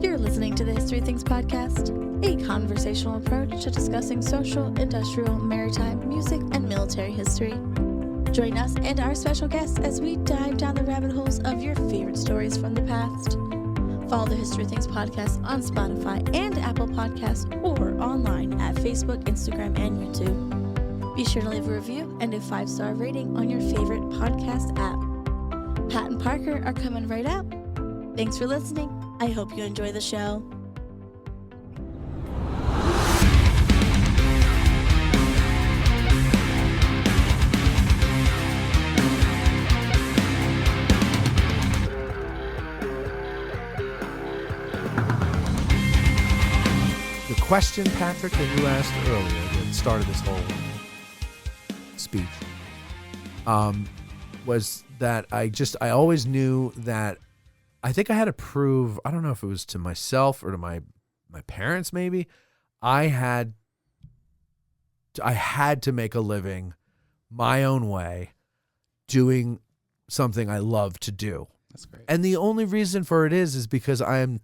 You're listening to the History Things podcast, a conversational approach to discussing social, industrial, maritime, music, and military history. Join us and our special guests as we dive down the rabbit holes of your favorite stories from the past. Follow the History Things podcast on Spotify and Apple Podcasts or online at Facebook, Instagram, and YouTube. Be sure to leave a review and a 5-star rating on your favorite podcast app. Pat and Parker are coming right up. Thanks for listening. I hope you enjoy the show. The question, Patrick, that you asked earlier that started this whole speech was that I always knew that I think I had to prove, I don't know if it was to myself or to my parents maybe, I had to make a living my own way doing something I love to do. That's great. And the only reason for it is because I am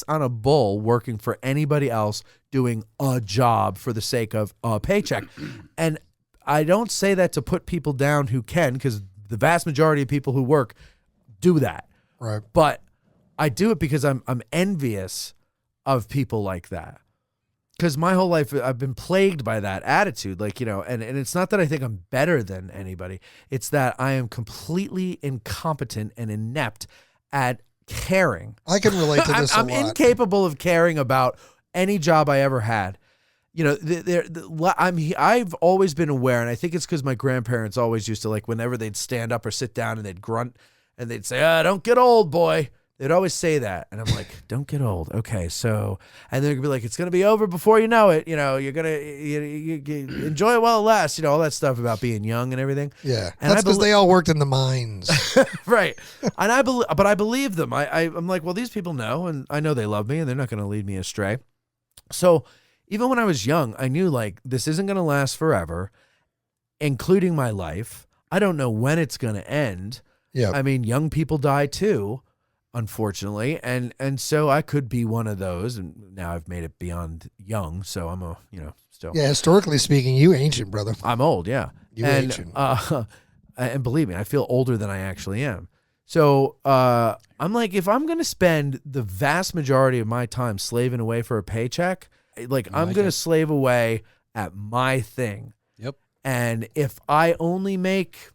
on a bull working for anybody else doing a job for the sake of a paycheck. And I don't say that to put people down who can, because the vast majority of people who work do that. Right. But I do it because I'm envious of people like that. Because my whole life I've been plagued by that attitude. Like, and it's not that I think I'm better than anybody. It's that I am completely incompetent and inept at caring. I can relate to this a lot. I'm incapable of caring about any job I ever had. I've always been aware, and I think it's because my grandparents always used to, like, whenever they'd stand up or sit down and they'd grunt and they'd say, don't get old, boy. They'd always say that. And I'm like, don't get old. Okay, so, and they're going to be like, it's going to be over before you know it. You're going to enjoy it while it lasts. All that stuff about being young and everything. Yeah, and that's because they all worked in the mines. Right. And I believe them. I'm like, well, these people know, and I know they love me, and they're not going to lead me astray. So even when I was young, I knew, like, this isn't going to last forever, including my life. I don't know when it's going to end. Yeah. I mean, young people die too, unfortunately, and so I could be one of those, and now I've made it beyond young, so I'm still. Yeah, historically speaking, you ancient, brother. I'm old, yeah. You ancient. And believe me, I feel older than I actually am. So I'm like, if I'm going to spend the vast majority of my time slaving away for a paycheck, like I'm going to slave away at my thing. Yep. And if I only make,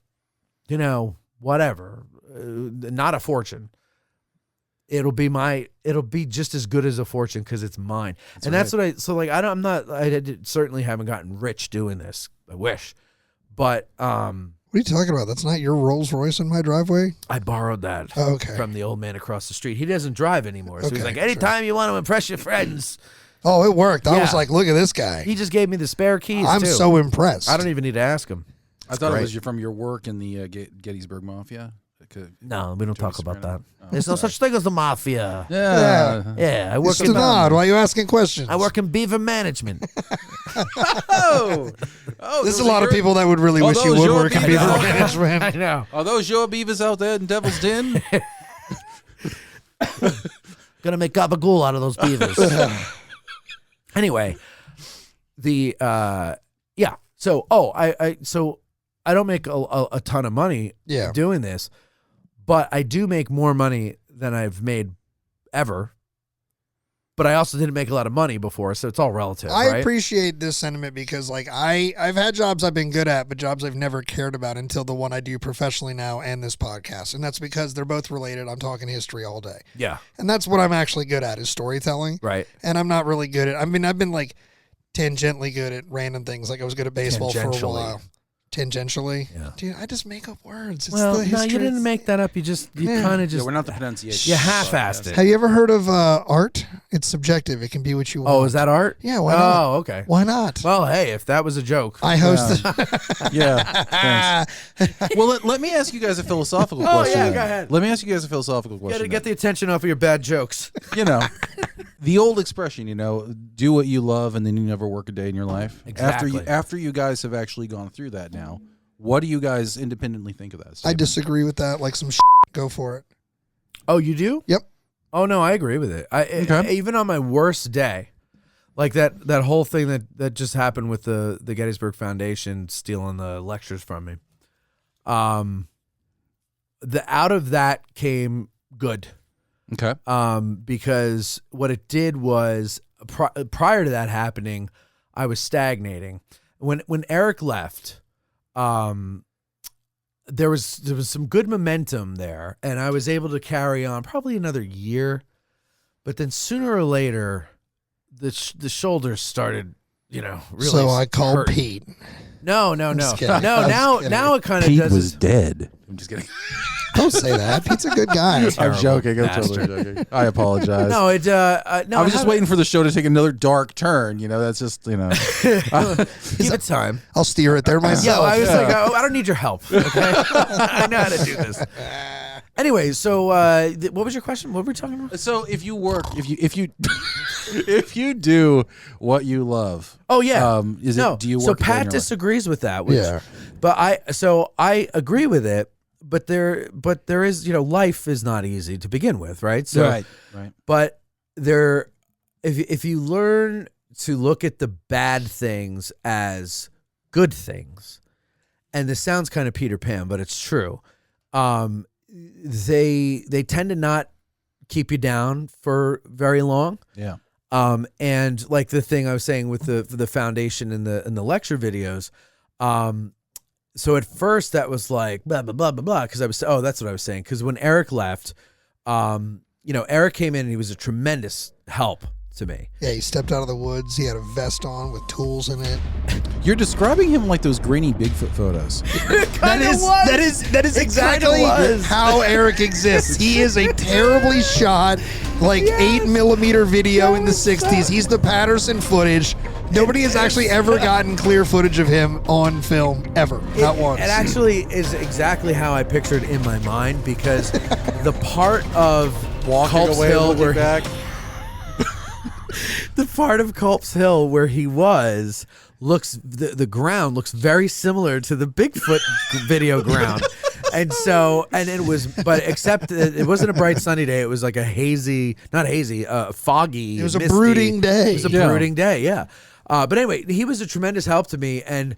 whatever, not a fortune, it'll be just as good as a fortune because it's mine. That's what I certainly haven't gotten rich doing this. I wish. But what are you talking about? That's not your Rolls Royce in my driveway? I borrowed that from the old man across the street. He doesn't drive anymore. So he's like, anytime you want to impress your friends. Oh, it worked. I was like, look at this guy. He just gave me the spare keys, I'm too. so impressed. I don't even need to ask him. I thought it was from your work in the Gettysburg Mafia. No, we don't talk about that. Oh, There's no such thing as the mafia. Yeah. I work Mr. Nod, why are you asking questions? I work in beaver management. There's a lot of people that would really wish you would work in beaver management. I know. Are those your beavers out there in Devil's Den? Gonna make gabagool out of those beavers. Anyway, so I don't make a ton of money doing this, but I do make more money than I've made ever. But I also didn't make a lot of money before, so it's all relative. I appreciate this sentiment because, like, I've had jobs I've been good at, but jobs I've never cared about until the one I do professionally now and this podcast. And that's because they're both related. I'm talking history all day. Yeah. And that's what I'm actually good at is storytelling. Right. And I'm not really good at, I've been like tangentially good at random things. Like I was good at baseball for a while. Tangentially. Yeah. Dude, I just make up words. It's Well, the no, history. you didn't make that up. You kind of just. Yeah, we're not the pronunciation. You half-assed it. Have you ever heard of art? It's subjective. It can be what you want. Oh, is that art? Yeah, why not? Oh, okay. Why not? Well, hey, if that was a joke. I hosted. Yeah, thanks. Well, let me ask you guys a philosophical question. Oh, yeah, go ahead. Let me ask you guys a philosophical question. Get the attention off of your bad jokes. The old expression, do what you love and then you never work a day in your life. Exactly. After you guys have actually gone through that now, what do you guys independently think of that statement? I disagree with that. Like some go for it. Oh, you do? Yep. Oh no, I agree with it. Even on my worst day, like that whole thing that just happened with the Gettysburg Foundation stealing the lectures from me. The out of that came good. Okay. Because what it did was prior to that happening, I was stagnating. When Eric left, there was some good momentum there, and I was able to carry on probably another year. But then sooner or later, the shoulders started, really. So I called hurting. Pete. No. just kidding. No, I was now kidding. now it kind of Pete does. was dead. I'm just kidding. Don't say that. Pete's a good guy. I'm joking. I'm bastard. totally joking. I apologize. No, no. I was just waiting for the show to take another dark turn. That's just, Give it time. I'll steer it there myself. I was like, I don't need your help. Okay, I know how to do this. Anyway, so what was your question? What were we talking about? So if you work, if you if you do what you love, Oh yeah. Do you work? So a day in Pat your life? disagrees with that. Yeah. But I agree with it. But there is, life is not easy to begin with, right? So, Right. But if you learn to look at the bad things as good things, and this sounds kind of Peter Pan, but it's true. They tend to not keep you down for very long. Yeah. And like the thing I was saying with the foundation and the lecture videos, so at first that was like blah blah blah blah blah because that's what I was saying, because when Eric left, Eric came in and he was a tremendous help to me. Yeah, he stepped out of the woods. He had a vest on with tools in it. You're describing him like those grainy Bigfoot photos. That is exactly how Eric exists. He is a terribly shot, 8mm video in the 60s. He's the Patterson footage. Nobody has actually ever gotten clear footage of him on film, ever. Not once. It actually is exactly how I pictured in my mind, because the part of Culp's Hill where the part of Culp's Hill where he was the ground looks very similar to the Bigfoot video ground. And it was, but except it wasn't a bright sunny day. It was like a foggy. It was misty. a brooding day. It was a brooding day. Yeah. But anyway, he was a tremendous help to me. And,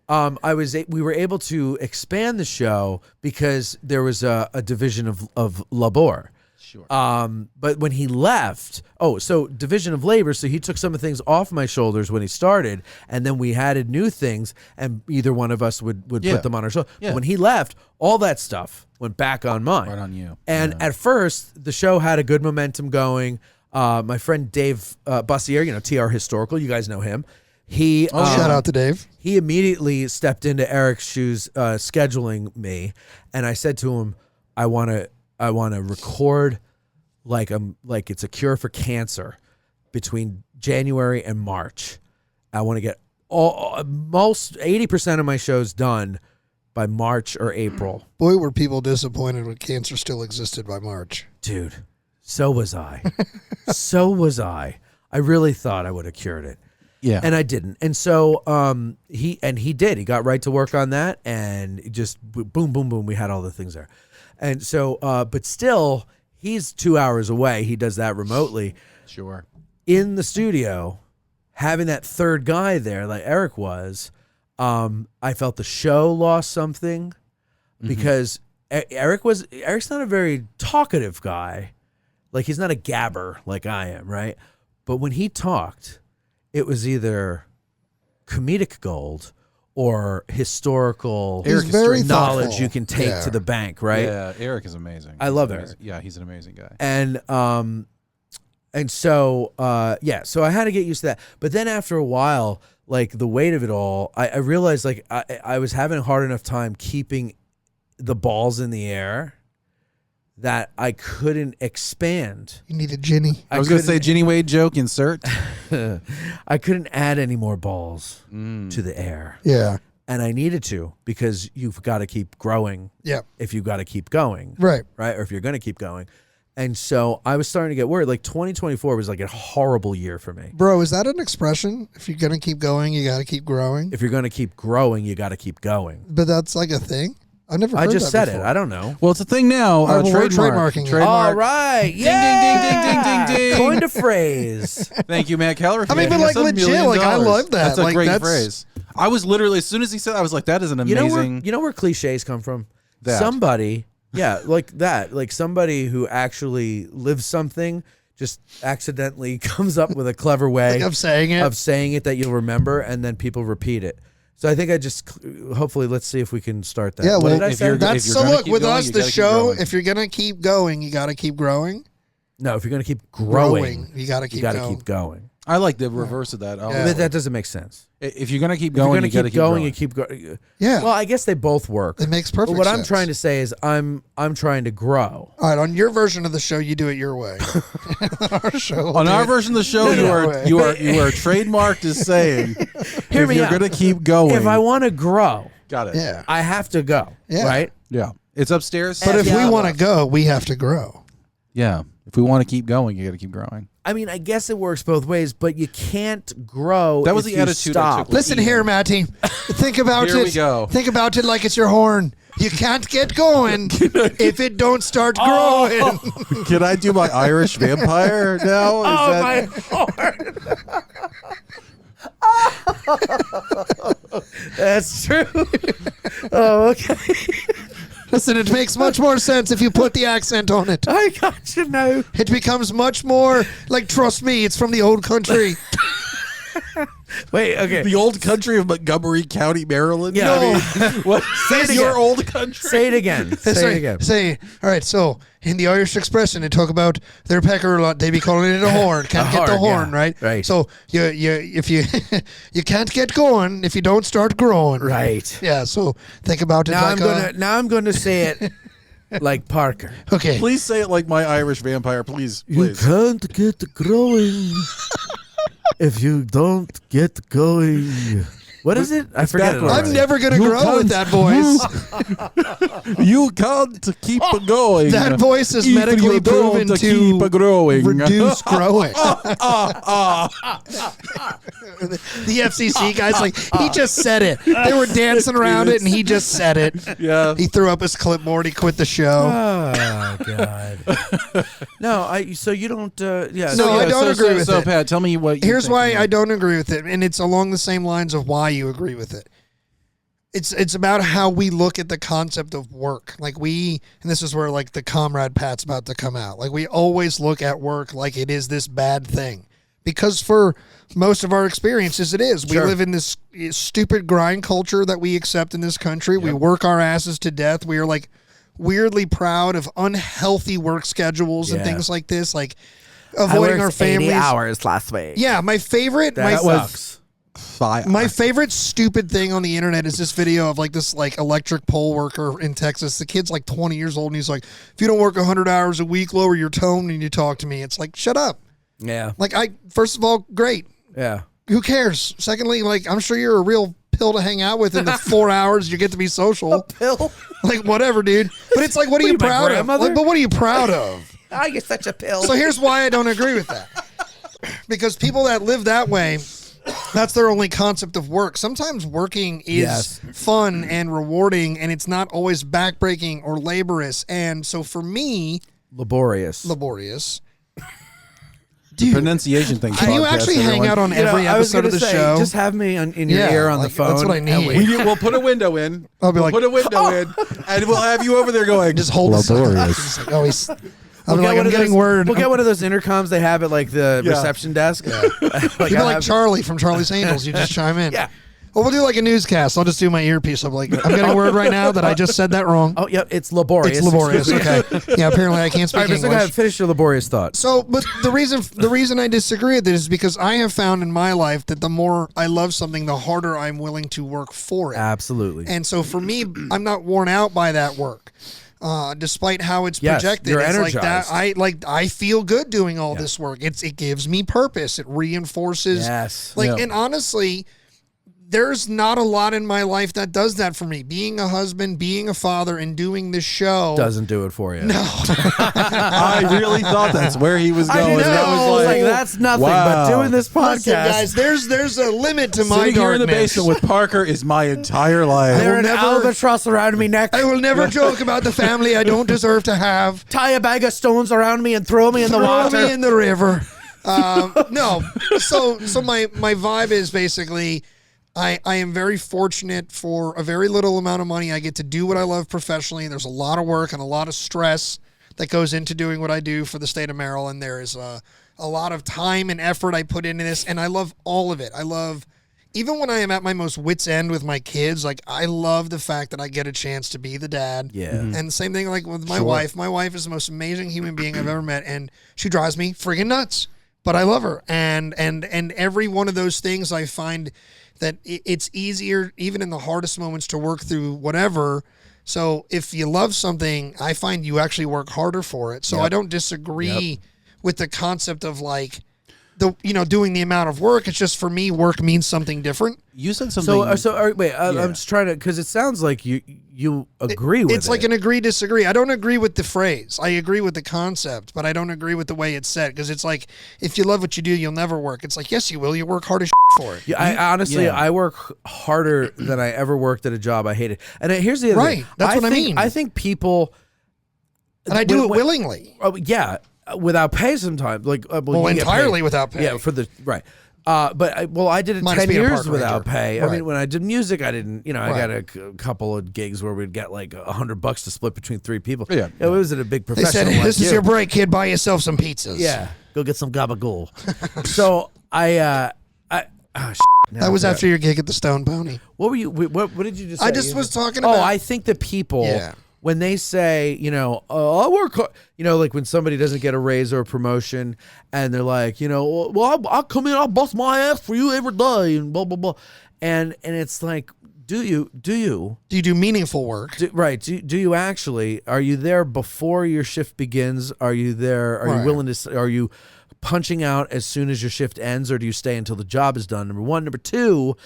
we were able to expand the show because there was a division of labor. Sure. But when he left, so division of labor, so he took some of the things off my shoulders when he started, and then we added new things, and either one of us would put them on our shoulder. Yeah. But when he left, all that stuff went back on mine. Right on you. And at first, the show had a good momentum going. My friend Dave Bussier, TR Historical, you guys know him. Shout out to Dave. He immediately stepped into Eric's shoes, scheduling me, and I said to him, I want to record like it's a cure for cancer between January and March. I want to get most 80% of my shows done by March or April. Boy, were people disappointed when cancer still existed by March. Dude, so was I. So was I. I really thought I would have cured it. Yeah. And I didn't. And so he did. He got right to work on that, and just boom, boom, boom. We had all the things there. And so, but still, he's 2 hours away. He does that remotely. Sure. In the studio, having that third guy there, like Eric was, I felt the show lost something because Eric's not a very talkative guy. Like, he's not a gabber like I am, right? But when he talked, it was either comedic gold or historical knowledge you can take to the bank, right? Yeah, Eric is amazing. I love Eric. Yeah, he's an amazing guy. And so so I had to get used to that. But then after a while, like the weight of it all, I realized like I was having a hard enough time keeping the balls in the air that I couldn't expand. You need a Ginny. I was going to say Ginny Wade joke, insert. I couldn't add any more balls to the air. Yeah. And I needed to, because you've got to keep growing. Yeah. If you've got to keep going. Right. Right. Or if you're going to keep going. And so I was starting to get worried. Like 2024 was like a horrible year for me. Bro, is that an expression? If you're going to keep going, you got to keep growing? If you're going to keep growing, you got to keep going. But that's like a thing? I've never. I heard just that said before. it. I don't know. Well, it's a thing now. All right, well, we're Trademark. trademarking it. Trademark. All right. Ding, ding, ding, ding, ding, ding. Coined a phrase. Thank you, Matt Callery. I mean, but like That's $1 legit, million. like I love that. That's a like, great phrase. I was literally, as soon as he said, I was like, that is an amazing. You know where cliches come from? That. Somebody, yeah, like that, like somebody who actually lives something just accidentally comes up with a clever way of saying it that you'll remember, and then people repeat it. So I think hopefully, let's see if we can start that. Yeah, What well, did I say? that's if you're so. gonna Look, keep with going, us, you the gotta keep show. growing. If you're gonna keep going, you got to keep growing. No, if you're going to keep growing, You got to keep going. keep going. I like the reverse of that. Yeah. But that doesn't make sense. If you're going to keep If you're going, going you to got to keep going, growing. you keep going. Yeah. Well, I guess they both work. It makes But perfect what sense. I'm trying to say is I'm trying to grow. All right, on your version of the show, you do it your way. On our show, On our version of the show, you are trademarked as saying, Hear if me you're out. going to keep going. If I want to grow, got it. Yeah. I have to go. Yeah. Right? Yeah. It's upstairs. But if Yeah. we want to go, we have to grow. yeah. If we want to keep going, you got to keep growing. I mean, I guess it works both ways, but you can't grow. That was if the you attitude I stop. took with Listen here, Matty. Think about Here it. we go. Think about it like it's your horn. You can't get going if it don't start growing. Can I do my Irish vampire now? Is That's true. Oh, okay. Listen, it makes much more sense if you put the accent on it. I got you now. It becomes much more like, trust me, it's from the old country. Wait, okay. the old country of Montgomery County, Maryland? Yeah, I mean, what Say it is your again. old country? Say it again. Say it again. Say, all right, so in the Irish expression, they talk about their pecker a lot. They be calling it a horn. Can't get the horn, yeah. right? Right. So if you you can't get going if you don't start growing. Right. Yeah, so think about it Now like I'm gonna say it like Parker. okay. Please say it like my Irish vampire, please. You can't get going if you don't get going. What is it? I forget it backwards. I'm already. never going to You grow with can't- that voice. You can't keep going. That voice is if medically you proven don't to keep growing. reduce growing. The FCC guy's like, he just said it. They were dancing around it, and he just said it. Yeah. He threw up his clipboard. He quit the show. Oh God. No, So you don't. Yeah. No, I don't agree with so, it. Pat, tell me what. Here's why I don't agree with it, and it's along the same lines of why you agree with it. It's about how we look at the concept of work. Like and this is where like the comrade Pat's about to come out. Like we always look at work like it is this bad thing. Because for most of our experiences, it is. Sure. We live in this stupid grind culture that we accept in this country. Yep. We work our asses to death. We are like weirdly proud of unhealthy work schedules and things like this, like avoiding our families. 80 hours last week. Yeah, my favorite. That sucks. My favorite stupid thing on the internet is this video of like this like electric pole worker in Texas. The kid's like 20 years old and he's like, if you don't work 100 hours a week, lower your tone when you talk to me. It's like, shut up. Yeah. Like first of all, great. Yeah. Who cares? Secondly, like I'm sure you're a real pill to hang out with in the 4 hours you get to be social. Pill. Like whatever, dude. But it's like, what are you my proud of? grandmother? Like, but what are you proud of? Oh, you're such a pill. So here's why I don't agree with that. Because people that live that way, that's their only concept of work. Sometimes working is fun and rewarding, and it's not always backbreaking or laborious. And so for me, laborious. The pronunciation thing. Can you actually hang out on every episode of the show? Just have me in your ear on the phone. That's what I need. We'll put a window in. I'll be like, put a window in, and we'll have you over there going. Just hold laborious. Like, oh, I'm getting word. We'll get one of those intercoms they have at like the reception desk. Yeah. Like you'd be like Charlie from Charlie's Angels. You just chime in. Yeah. Well, we'll do like a newscast. I'll just do my earpiece. I'm like, I'm getting word right now that I just said that wrong. Oh, yep. It's laborious. It's laborious. Okay. Yeah. Apparently, I can't speak All right, so go English. ahead, finish your laborious thought. So, but the reason I disagree with it is because I have found in my life that the more I love something, the harder I'm willing to work for it. Absolutely. And so for me, I'm not worn out by that work. Despite how it's projected, you're it's energized. like that. I feel good doing all this work. It gives me purpose. It reinforces. Yes. And honestly, there's not a lot in my life that does that for me. Being a husband, being a father, and doing this show doesn't do it for you. No. I really thought that's where he was going. I know. That was like, that's nothing. wow. But doing this podcast, Listen, guys, there's a limit to my sitting here in the darkness. basement with Parker is my entire life. there will an never- albatross around me neck. I will never joke about the family I don't deserve to have. Tie a bag of stones around me and throw me in the Throw water. me in the river. No. So my vibe is basically I am very fortunate for a very little amount of money. I get to do what I love professionally. There's a lot of work and a lot of stress that goes into doing what I do for the state of Maryland. There is a lot of time and effort I put into this, and I love all of it. I love, even when I am at my most wit's end with my kids, like I love the fact that I get a chance to be the dad. Yeah. And same thing like with my wife. My wife is the most amazing human being I've ever met, and she drives me friggin' nuts. But I love her, and every one of those things I find that it's easier, even in the hardest moments, to work through whatever. So if you love something, I find you actually work harder for it. So I don't disagree with the concept of like doing the amount of work. It's just for me, work means something different. You said something. So wait, I'm just trying to, because it sounds like you agree with it. It's like an agree-disagree. I don't agree with the phrase. I agree with the concept, but I don't agree with the way it's said, because it's like, if you love what you do, you'll never work. It's like, yes, you will. You work hard as for it. Yeah, I honestly, I work harder than I ever worked at a job I hated. And here's the other thing. That's what I mean. I think people... And I do it willingly. Oh, yeah, without pay sometimes. Like, Well, you get entirely paid. without pay. Yeah, for the... Right. But I did it Minus 10 being a years park without ranger. pay. Right. I mean, when I did music, I didn't, I Right. got a couple of gigs where we'd get like $100 to split between 3 people. Yeah. It wasn't a big They professional said, like this is you. your break, kid. Buy yourself some pizzas. Yeah. Go get some gabagool. So that That was after your gig at the Stone Pony. What were you? What did you just say? I just was talking Oh, about... I think that people, Yeah. when they say, I work hard, like when somebody doesn't get a raise or a promotion, and they're like, well, I'll come in, I'll bust my ass for you every day, and blah blah blah, and it's like, do you Do you do meaningful work? do you actually? Are you there before your shift begins? Are you there? Are you willing to? Are you punching out as soon as your shift ends, or do you stay until the job is done? Number one. Number two,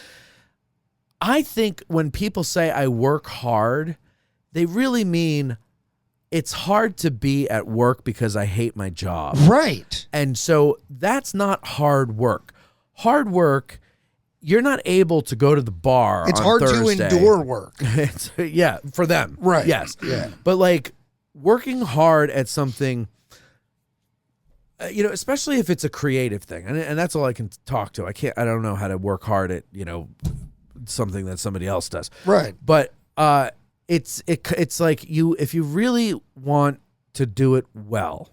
I think when people say I work hard, they really mean it's hard to be at work because I hate my job. Right. And so that's not hard work. Hard work, you're not able to go to the bar It's on hard Thursday. to endure work. Yeah, for them. Right. Yes. Yeah. But like working hard at something, especially if it's a creative thing, and that's all I can talk to. I don't know how to work hard at, something that somebody else does. Right. But it's like if you really want to do it well,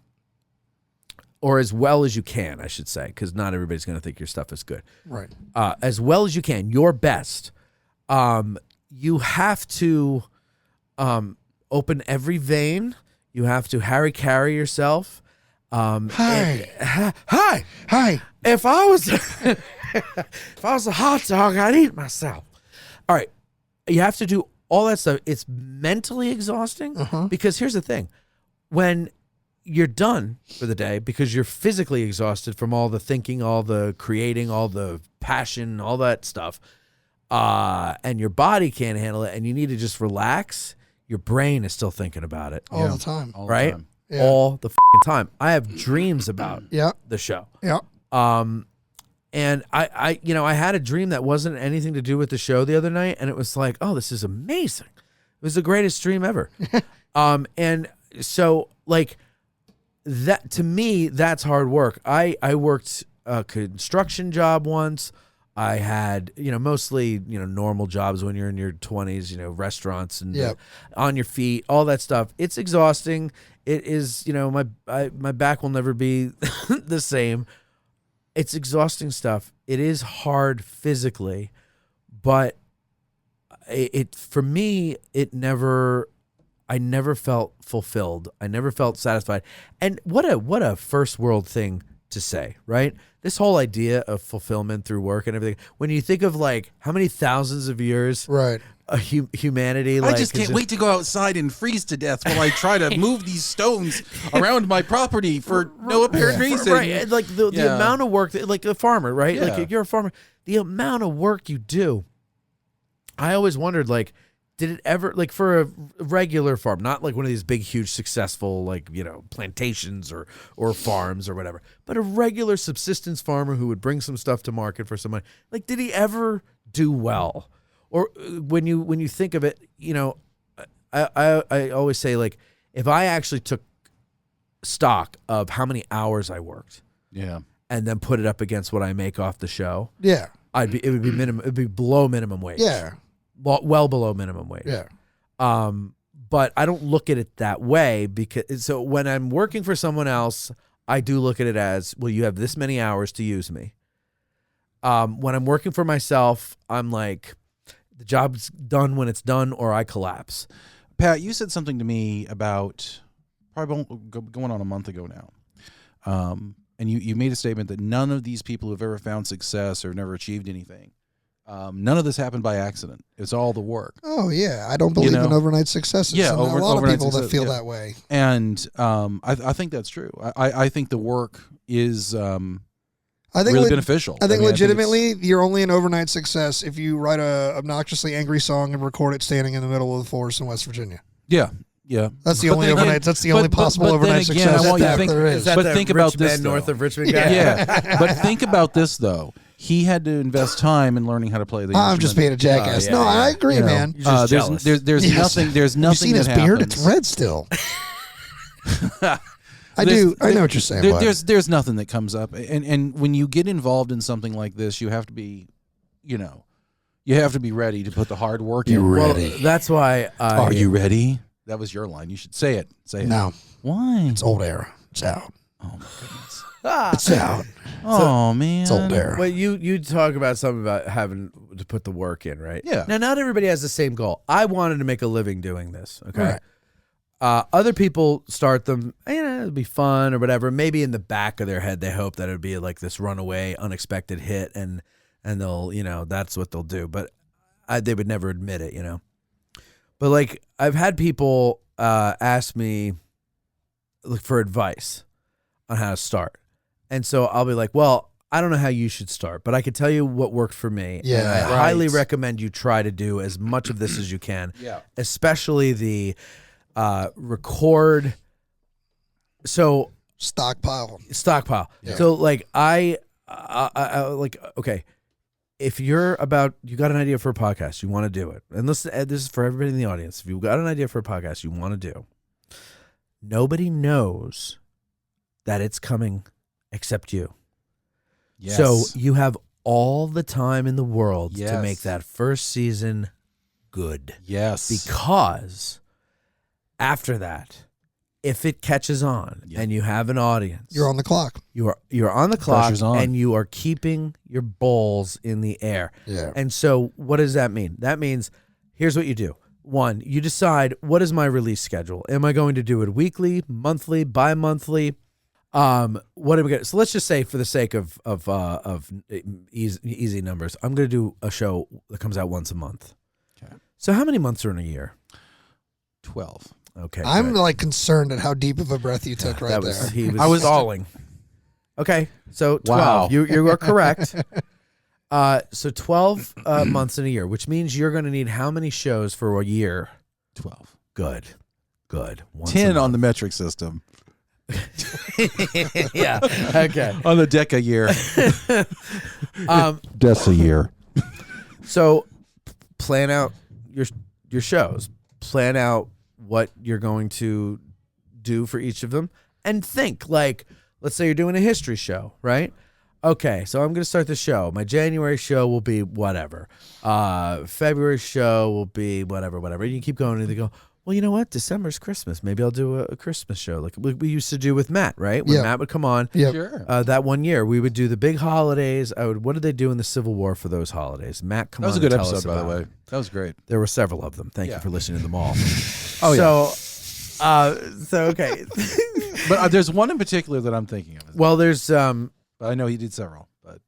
or as well as you can, I should say, because not everybody's going to think your stuff is good. Right. As well as you can, your best. You have to open every vein. You have to Harry carry yourself. Hi. Hi. If I was a hot dog, I'd eat myself. All right. You have to do all that stuff. It's mentally exhausting because here's the thing. When you're done for the day, because you're physically exhausted from all the thinking, all the creating, all the passion, all that stuff, and your body can't handle it and you need to just relax, your brain is still thinking about it. All the time. All the Right? time. Yeah. All the f***ing time. I have dreams about Yeah. the show. Yeah. And I had a dream that wasn't anything to do with the show the other night, and it was like, oh, this is amazing. It was the greatest dream ever. And so like that, to me, that's hard work. I worked a construction job once. I had, mostly, normal jobs when you're in your 20s, restaurants and on your feet, all that stuff. It's exhausting. It is, my back will never be the same. It's exhausting stuff. It is hard physically, but for me, I never felt fulfilled. I never felt satisfied. And what a first world thing to say, right? This whole idea of fulfillment through work and everything. When you think of like how many thousands of years, Right. Humanity. I just can't wait to go outside and freeze to death while I try to move these stones around my property for no apparent reason. Right, like the amount of work, like a farmer, right? Yeah. Like if you're a farmer, the amount of work you do I always wondered, like, did it ever, like, for a regular farm, not like one of these big, huge, successful, like, plantations or farms or whatever, but a regular subsistence farmer who would bring some stuff to market for some money, like, did he ever do well? Or when you think of it, I always say, like, if I actually took stock of how many hours I worked, and then put it up against what I make off the show, it would be below minimum wage. Yeah. Well below minimum wage. Yeah. But I don't look at it that way so when I'm working for someone else, I do look at it as, well, you have this many hours to use me. When I'm working for myself, I'm like, the job's done when it's done, or I collapse. Pat, you said something to me about probably going on a month ago now. And you made a statement that none of these people who've ever found success or never achieved anything, none of this happened by accident. It's all the work. Oh, yeah. I don't believe in overnight successes. Yeah, and a lot of people success, that feel that way. And I think that's true. I think the work is really beneficial. I think legitimately, you're only an overnight success if you write a obnoxiously angry song and record it standing in the middle of the forest in West Virginia. Yeah. Yeah, that's the only overnight. That's the only possible overnight success there is. But think about this, north of Richmond guy. Yeah, but think about this though. He had to invest time in learning how to play the instrument. I'm just being a jackass. I agree, man. There's nothing. There's nothing. You seen his beard? It's red still. I know what you're saying. There's nothing that comes up, and when you get involved in something like this, you have to be, you have to be ready to put the hard work in. You ready? Well, that's why. Are you ready? That was your line. You should say it. Say it. No. Why? It's old era. It's out. Oh my goodness. It's out. Oh man. It's old era. Well, you talk about something about having to put the work in, right? Yeah. Now, not everybody has the same goal. I wanted to make a living doing this. Okay. Right. Other people start them, it'll be fun or whatever. Maybe in the back of their head, they hope that it would be like this runaway, unexpected hit, and they'll, that's what they'll do. But they would never admit it, But like, I've had people ask me for advice on how to start. And so I'll be like, well, I don't know how you should start, but I can tell you what worked for me. Yeah, and I highly recommend you try to do as much of this as you can. Yeah. Especially the record. So stockpile. Yeah. So like I like, okay, if you got an idea for a podcast, you want to do it. And listen, this is for everybody in the audience. If you've got an idea for a podcast you want to do, nobody knows that it's coming except you. Yes. So you have all the time in the world to make that first season good. Yes. Because after that, if it catches on and you have an audience, you're on the clock. You're on the clock, Pressure's on. and you are keeping your balls in the air. Yeah. And so what does that mean? That means here's what you do. One, you decide, what is my release schedule? Am I going to do it weekly, monthly, bi-monthly? What are we going to, so let's just say, for the sake of easy numbers, I'm going to do a show that comes out once a month. Okay. So how many months are in a year? 12. Okay. I'm good. like concerned at how deep of a breath you took right there. I was stalling. Okay. So 12. Wow. You are correct. So 12 months in a year, which means you're going to need how many shows for a year? 12. Good. Once 10 on the metric system. Yeah. Okay. On the deck a year. Deaths a year. So plan out your shows. Plan out what you're going to do for each of them, and think, like, let's say you're doing a history show, right? Okay, so I'm going to start the show. My January show will be whatever. February show will be whatever. And you keep going, and they go, well, you know what? December's Christmas. Maybe I'll do a Christmas show, like we used to do with Matt, right? When Matt would come on, Sure. that one year, we would do the big holidays. What did they do in the Civil War for those holidays? Matt, come on. That was a good and tell episode, us by the about way. it. That was great. There were several of them. Thank you for listening to them all. Oh, yeah. So okay. But there's one in particular that I'm thinking of. Well, there's I know he did several, but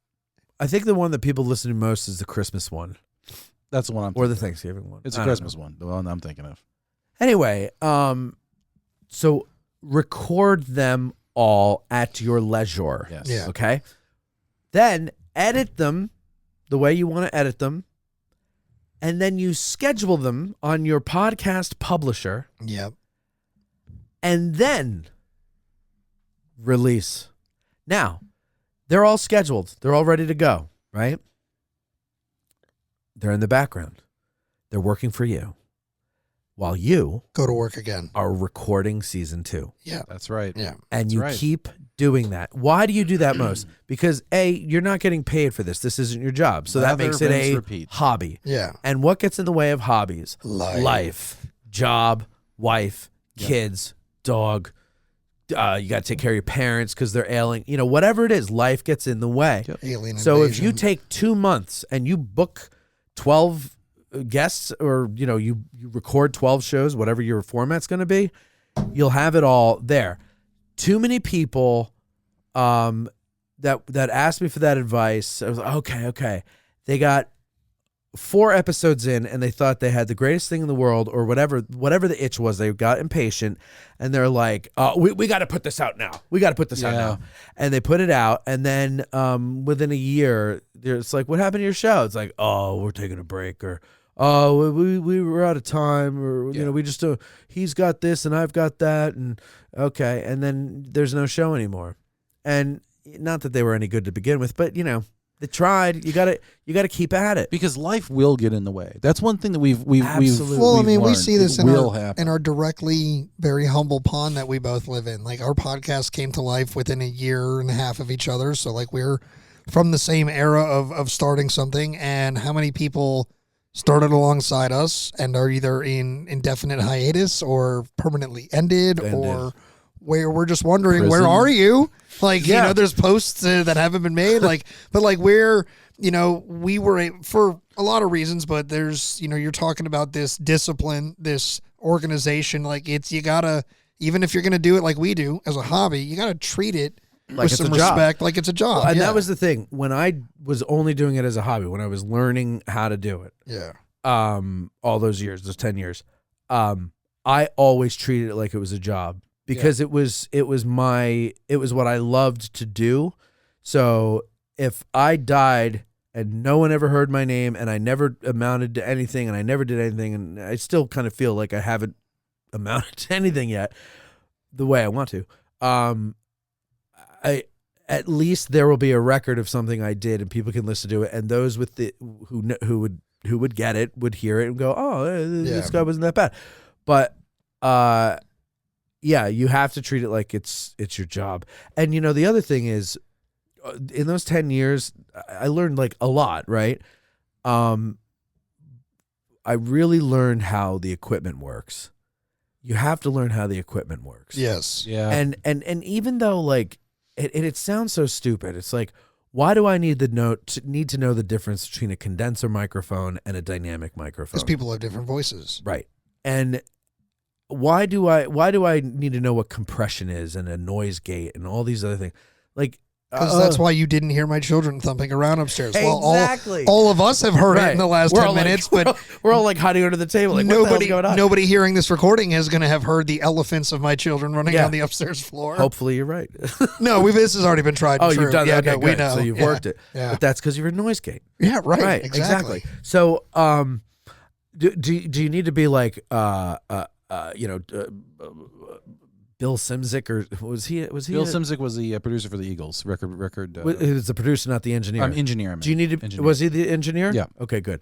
I think the one that people listen to most is the Christmas one, that's the one I'm or the thinking Thanksgiving one. of. It's I a don't Christmas one, the one I'm thinking of. Anyway, so record them all at your leisure. Yes. Yeah. Okay. Then edit them the way you want to edit them. and then you schedule them on your podcast publisher. Yep. And then release. Now, they're all scheduled. They're all ready to go, right? They're in the background. They're working for you while you Go to work again. are recording season 2. Yeah. That's right. Yeah. And That's you right. keep doing that. Why do you do that most? Because A, you're not getting paid for this. This isn't your job. So that Lather, makes it rinse, a repeat. hobby. Yeah. And what gets in the way of hobbies? Life. Job, wife, Yep. kids, dog. You got to take care of your parents because they're ailing. You know, whatever it is, life gets in the way. Yep. Alien So if invasion. you take 2 months and you book 12 guests, or you record 12 shows, whatever your format's going to be, you'll have it all there. Too many people that asked me for that advice. I was like, okay. They got 4 episodes in and they thought they had the greatest thing in the world, or whatever the itch was. They got impatient and they're like, we got to put this out now. We got to put this out now. And they put it out, and then within a year, it's like, what happened to your show? It's like, oh, we're taking a break, or oh, we were out of time, or we just he's got this and I've got that, and okay, and then there's no show anymore. And not that they were any good to begin with, but they tried. You gotta keep at it, Because life will get in the way. That's one thing that we've Absolutely. Well, I we've mean, we learned. see this It in will our, happen. in our directly very humble pond that we both live in. Like, our podcast came to life within a year and a half of each other. So, like, we're from the same era of starting something. And how many people started alongside us and are either in indefinite hiatus or permanently ended. Or where we're just wondering, Prison. where are you? Like, Yeah. there's posts that haven't been made. Like, but like, where, we were for a lot of reasons, but there's, you're talking about this discipline, this organization. Like, you gotta, even if you're going to do it like we do as a hobby, you got to treat it like with it's some a job. respect, like it's a job. And yeah. that was the thing when I was only doing it as a hobby, when I was learning how to do it. Yeah. All those years, those 10 years, I always treated it like it was a job, because it was what I loved to do. So if I died and no one ever heard my name, and I never amounted to anything, and I never did anything, and I still kind of feel like I haven't amounted to anything yet the way I want to, at least there will be a record of something I did, and people can listen to it, and those with who would get it would hear it and go, oh, this guy wasn't that bad. But you have to treat it like it's your job. And the other thing is, in those 10 years, I learned like a lot, right? I really learned how the equipment works. You have to learn how the equipment works. Yes. Yeah. And even though like it sounds so stupid, it's like, why do I need to know the difference between a condenser microphone and a dynamic microphone? Because people have different voices. Right. And why do I need to know what compression is and a noise gate and all these other things? Like, Because that's why you didn't hear my children thumping around upstairs. Exactly. Well, all of us have heard it in the last We're 10 all like- minutes, but we're all like hiding under the table. Like, what the hell's going on? nobody hearing this recording is going to have heard the elephants of my children running Yeah. on the upstairs floor. Hopefully you're right. No, this has already been tried. Oh, and true. you've done yeah, that. Okay, no, we good. know. So you've Yeah. worked it. Yeah. But that's because you're a noise gate. Yeah, right. Right. Exactly. So, do you need to be like, Bill Simzik, or was he? Bill Simzik was the producer for the Eagles record. He was the producer, not the engineer. Engineer. I mean. Do you need to? Engineer. Was he the engineer? Yeah. Okay, good.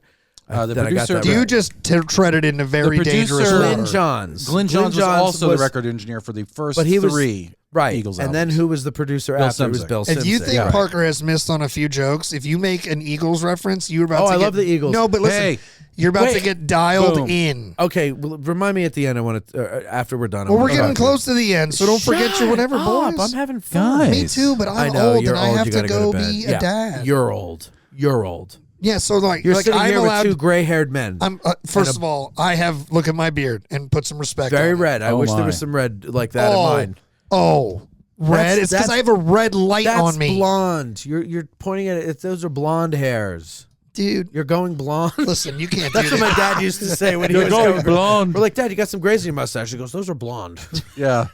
The Then I got producer- that Do you right. just treaded into very The producer- dangerous Glenn water? Johns? Glenn Johns was also the record engineer for the first But he was- three right? Eagles and albums. then who was the producer Bill after? It was Simzik. Bill Simzik. If you think Yeah. Parker has missed on a few jokes, if you make an Eagles reference, you're about Oh, to I get, love the Eagles. No, but listen, Hey, you're about to wait. get dialed Boom. in. Okay, well, remind me at the end. I want to after we're done. I Well, we're wanna getting talk close to the end, so don't forget your Shut whatever, up. boys. I'm having fun. Guys. Me too, but I I'm know old you're and I old. have You to gotta go to bed. be a dad. You're old. You're old. Yeah, so like, You're like sitting I'm here allowed. with two gray-haired men. I'm first of all, I have look at my beard and put some respect. Very on it. red. I Oh wish there my. was some red like that in mine. Oh, red. It's because that's- I have a red light That's on me, blonde. You're pointing at it. Those are blonde hairs. dude. You're going blonde. Listen, you can't That's do what my that. dad used to say when he You're was going younger. blonde. We're like, Dad, you got some grays in your mustache. He goes, those are blonde. Yeah.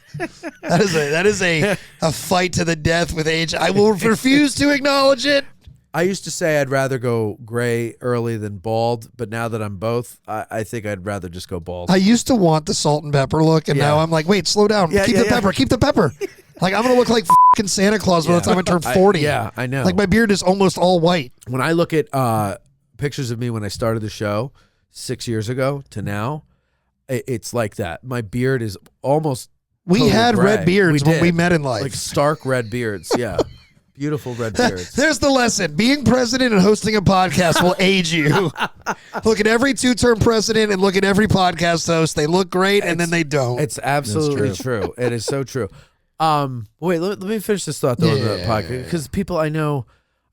That is a fight to the death with age. I will refuse to acknowledge it. I used to say I'd rather go gray early than bald, but now that I'm both, I think I'd rather just go bald. I used to want the salt and pepper look, and now I'm like, wait, slow down. Keep the pepper. Keep the pepper. Like, I'm going to look like fucking Santa Claus by the time I turn 40. I know. Like, my beard is almost all white. When I look at pictures of me when I started the show 6 years ago to now, it's like that. My beard is almost We had gray. red beards when we met in life. Like stark red beards, yeah. Beautiful red beards. There's the lesson. Being president and hosting a podcast will age you. Look at every two-term president and look at every podcast host. They look great, and then they don't. It's absolutely true. It is so true. Wait, let me finish this thought, though, on the podcast. Because people I know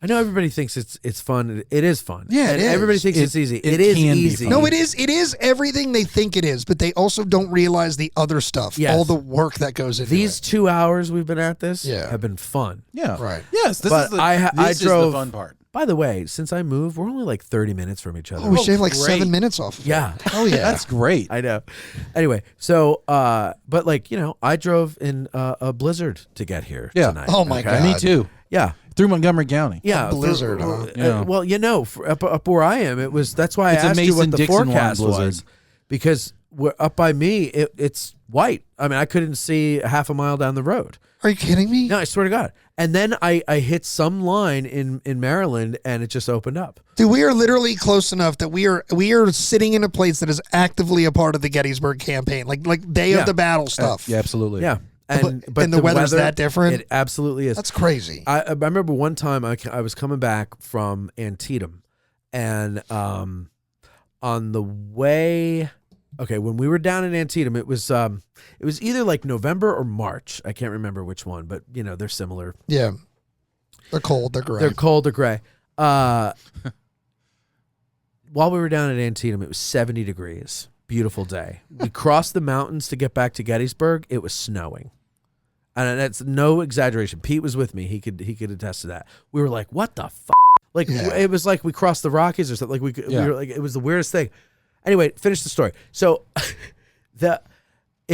everybody thinks it's fun. It is fun. Yeah, and it is. everybody thinks it's easy. It is can be easy. fun. No, it is. It is everything they think it is, but they also don't realize the other stuff. Yes. All the work that goes into These it. 2 hours we've been at this Yeah. have been fun. Yeah. Right. Yes. This But is the, I this drove- is the fun part. By the way, since I moved, we're only like 30 minutes from each other. Oh, we shaved like great. 7 minutes off of it. Yeah. Oh, yeah. That's great. I know. Anyway, so but like, I drove in a blizzard to get here tonight. Oh, my God. Me too. Yeah. Through Montgomery County. Yeah, A blizzard, huh? Yeah. Well, up where I am, it was. That's why It's I a asked you what the Mason-Dixon line forecast blizzard. was, because we're up by me. It's white. I mean, I couldn't see half a mile down the road. Are you kidding me? No, I swear to God. And then I hit some line in Maryland, and it just opened up. Dude, we are literally close enough that we are sitting in a place that is actively a part of the Gettysburg campaign, like day of the battle stuff. Yeah, absolutely. Yeah, and and the weather's that different? It absolutely is. That's crazy. I remember one time I was coming back from Antietam, and on the way, when we were down in Antietam, it was either like November or March. I can't remember which one, but they're similar. Yeah. They're cold. They're gray. They're cold. They're gray. While we were down at Antietam, it was 70 degrees. Beautiful day. We crossed the mountains to get back to Gettysburg. It was snowing. And that's no exaggeration. Pete was with me. He could attest to that. We were like, what the fuck? Like, it was like we crossed the Rockies or something. Like we were like, it was the weirdest thing. Anyway, finish the story. So it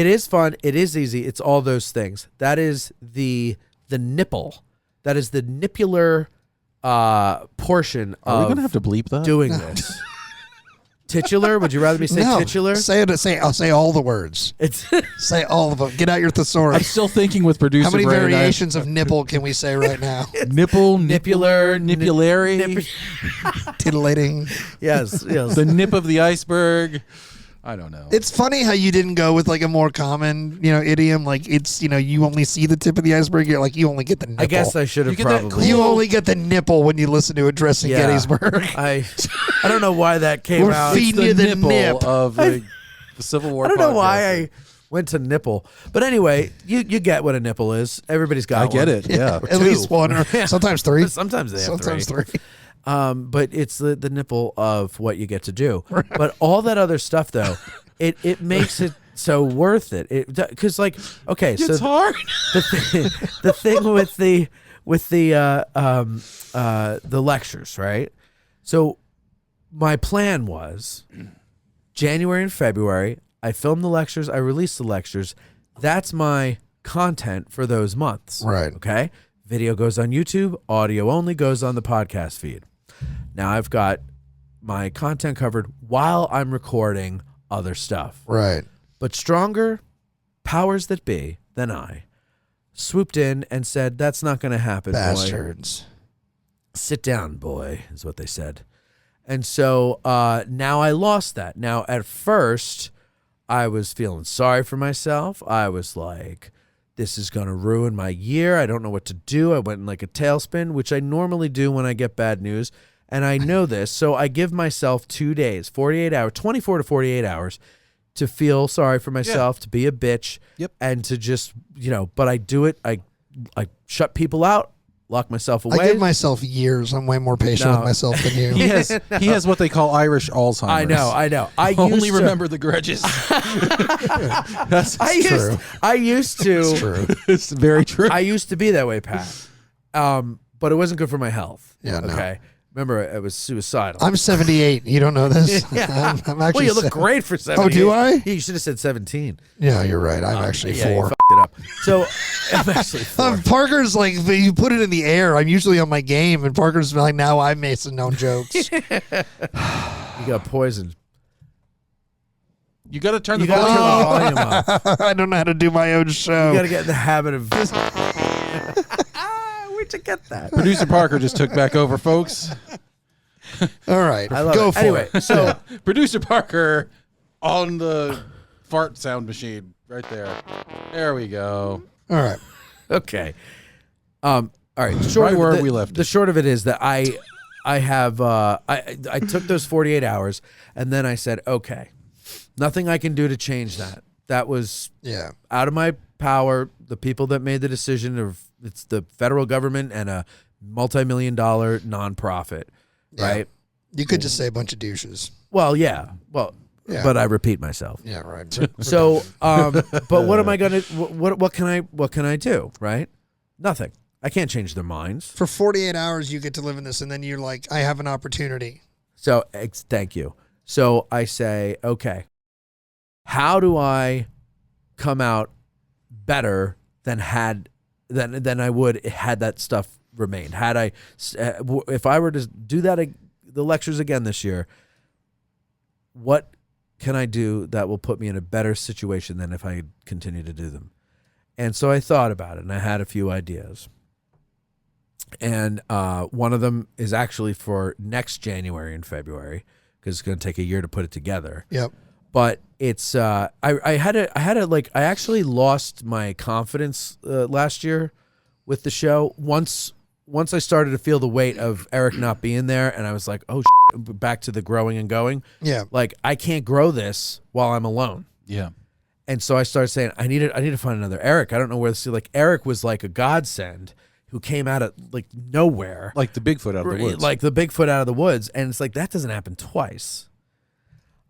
is fun. It is easy. It's all those things. That is the nipple. That is the nippular portion Are we of going to have to bleep that? doing this. Titular? Would you rather me say no. titular? I'll say all the words. It's Say all of them. Get out your I'm thesaurus. still thinking with producer How many Brandon. variations of nipple can we say right now? Nipple, nippular, nippulary, Titillating. yes. the nip of the iceberg. I don't know. It's funny how you didn't go with like a more common, idiom. Like it's, you only see the tip of the iceberg. You're like, you only get the nipple. I guess I should have You get that probably. You only get the nipple when you listen to Addressing Yeah. Gettysburg. I don't know why that came We're out. feeding you the nipple nip. of the Civil War. I don't know why podcast. I went to nipple, but anyway, you get what a nipple is. Everybody's got. I get one. it. Yeah. At least one or sometimes three. Sometimes they have Sometimes three. three. But it's the nipple of what you get to do. But all that other stuff, though, it makes it so worth it. Because so It's hard. the thing with the lectures, right? So my plan was January and February, I filmed the lectures, I released the lectures. That's my content for those months. Right. Okay? Video goes on YouTube, audio only goes on the podcast feed. Now I've got my content covered while I'm recording other stuff. Right. But stronger powers that be than I swooped in and said, that's not going to happen, boy. Bastards. Sit down, boy, is what they said. And so now I lost that. Now, at first, I was feeling sorry for myself. I was like, this is going to ruin my year. I don't know what to do. I went in like a tailspin, which I normally do when I get bad news. And I know this. So I give myself 2 days, 48 hours, 24 to 48 hours to feel sorry for myself, to be a bitch, and to just, but I do it. I shut people out, lock myself away. I give myself years. I'm way more patient with myself than you. He has what they call Irish Alzheimer's. I know. I only used to- remember the grudges. That's true. I used to. It's true. It's very true. I used to be that way, Pat. But it wasn't good for my health. Yeah, no. Okay. Remember, I was suicidal. I'm 78. You don't know this? Yeah. I'm actually. Well, you look great for 78. Oh, do I? Yeah, you should have said 17. Yeah, you're right. I'm actually Yeah, you 4. fucked it up. So I'm actually 4. Parker's like, you put it in the air. I'm usually on my game, and Parker's like, now I'm making no jokes. You got poisoned. You got to turn You the got to volume turn the up. volume up. I don't know how to do my own show. You got to get in the habit of. Where'd you get that? Producer Parker just took back over, folks. All right, I love go it. for Anyway, it. so Producer Parker on the fart sound machine right there. There we go. All right. okay. All right. Short Right of where the, we left the it. short of it is that I have I took those 48 hours and then I said, okay, nothing I can do to change that. That was Yeah. out of my power. The people that made the decision of it's the federal government and a multi-million-dollar nonprofit, Yeah. right? You could just say a bunch of douches. Well, yeah. Well, Yeah. but I repeat myself. Yeah, right. So, but what am I gonna? What can I do? Right? Nothing. I can't change their minds. For 48 hours, you get to live in this, and then you're like, I have an opportunity. So, thank you. So I say, okay, how do I come out better than I would had that stuff remained? Had I, if I were to do that, the lectures again this year, what can I do that will put me in a better situation than if I continue to do them? And so I thought about it, and I had a few ideas. And one of them is actually for next January and February, because it's going to take a year to put it together. Yep. But it's I actually lost my confidence last year with the show. Once I started to feel the weight of Eric not being there, and I was like, oh, back to the growing and going. Yeah. Like, I can't grow this while I'm alone. Yeah. And so I started saying, I need to find another Eric. I don't know where to see. Like, Eric was like a godsend who came out of like nowhere. Like the Bigfoot out of the woods. Like the Bigfoot out of the woods. And it's like, that doesn't happen twice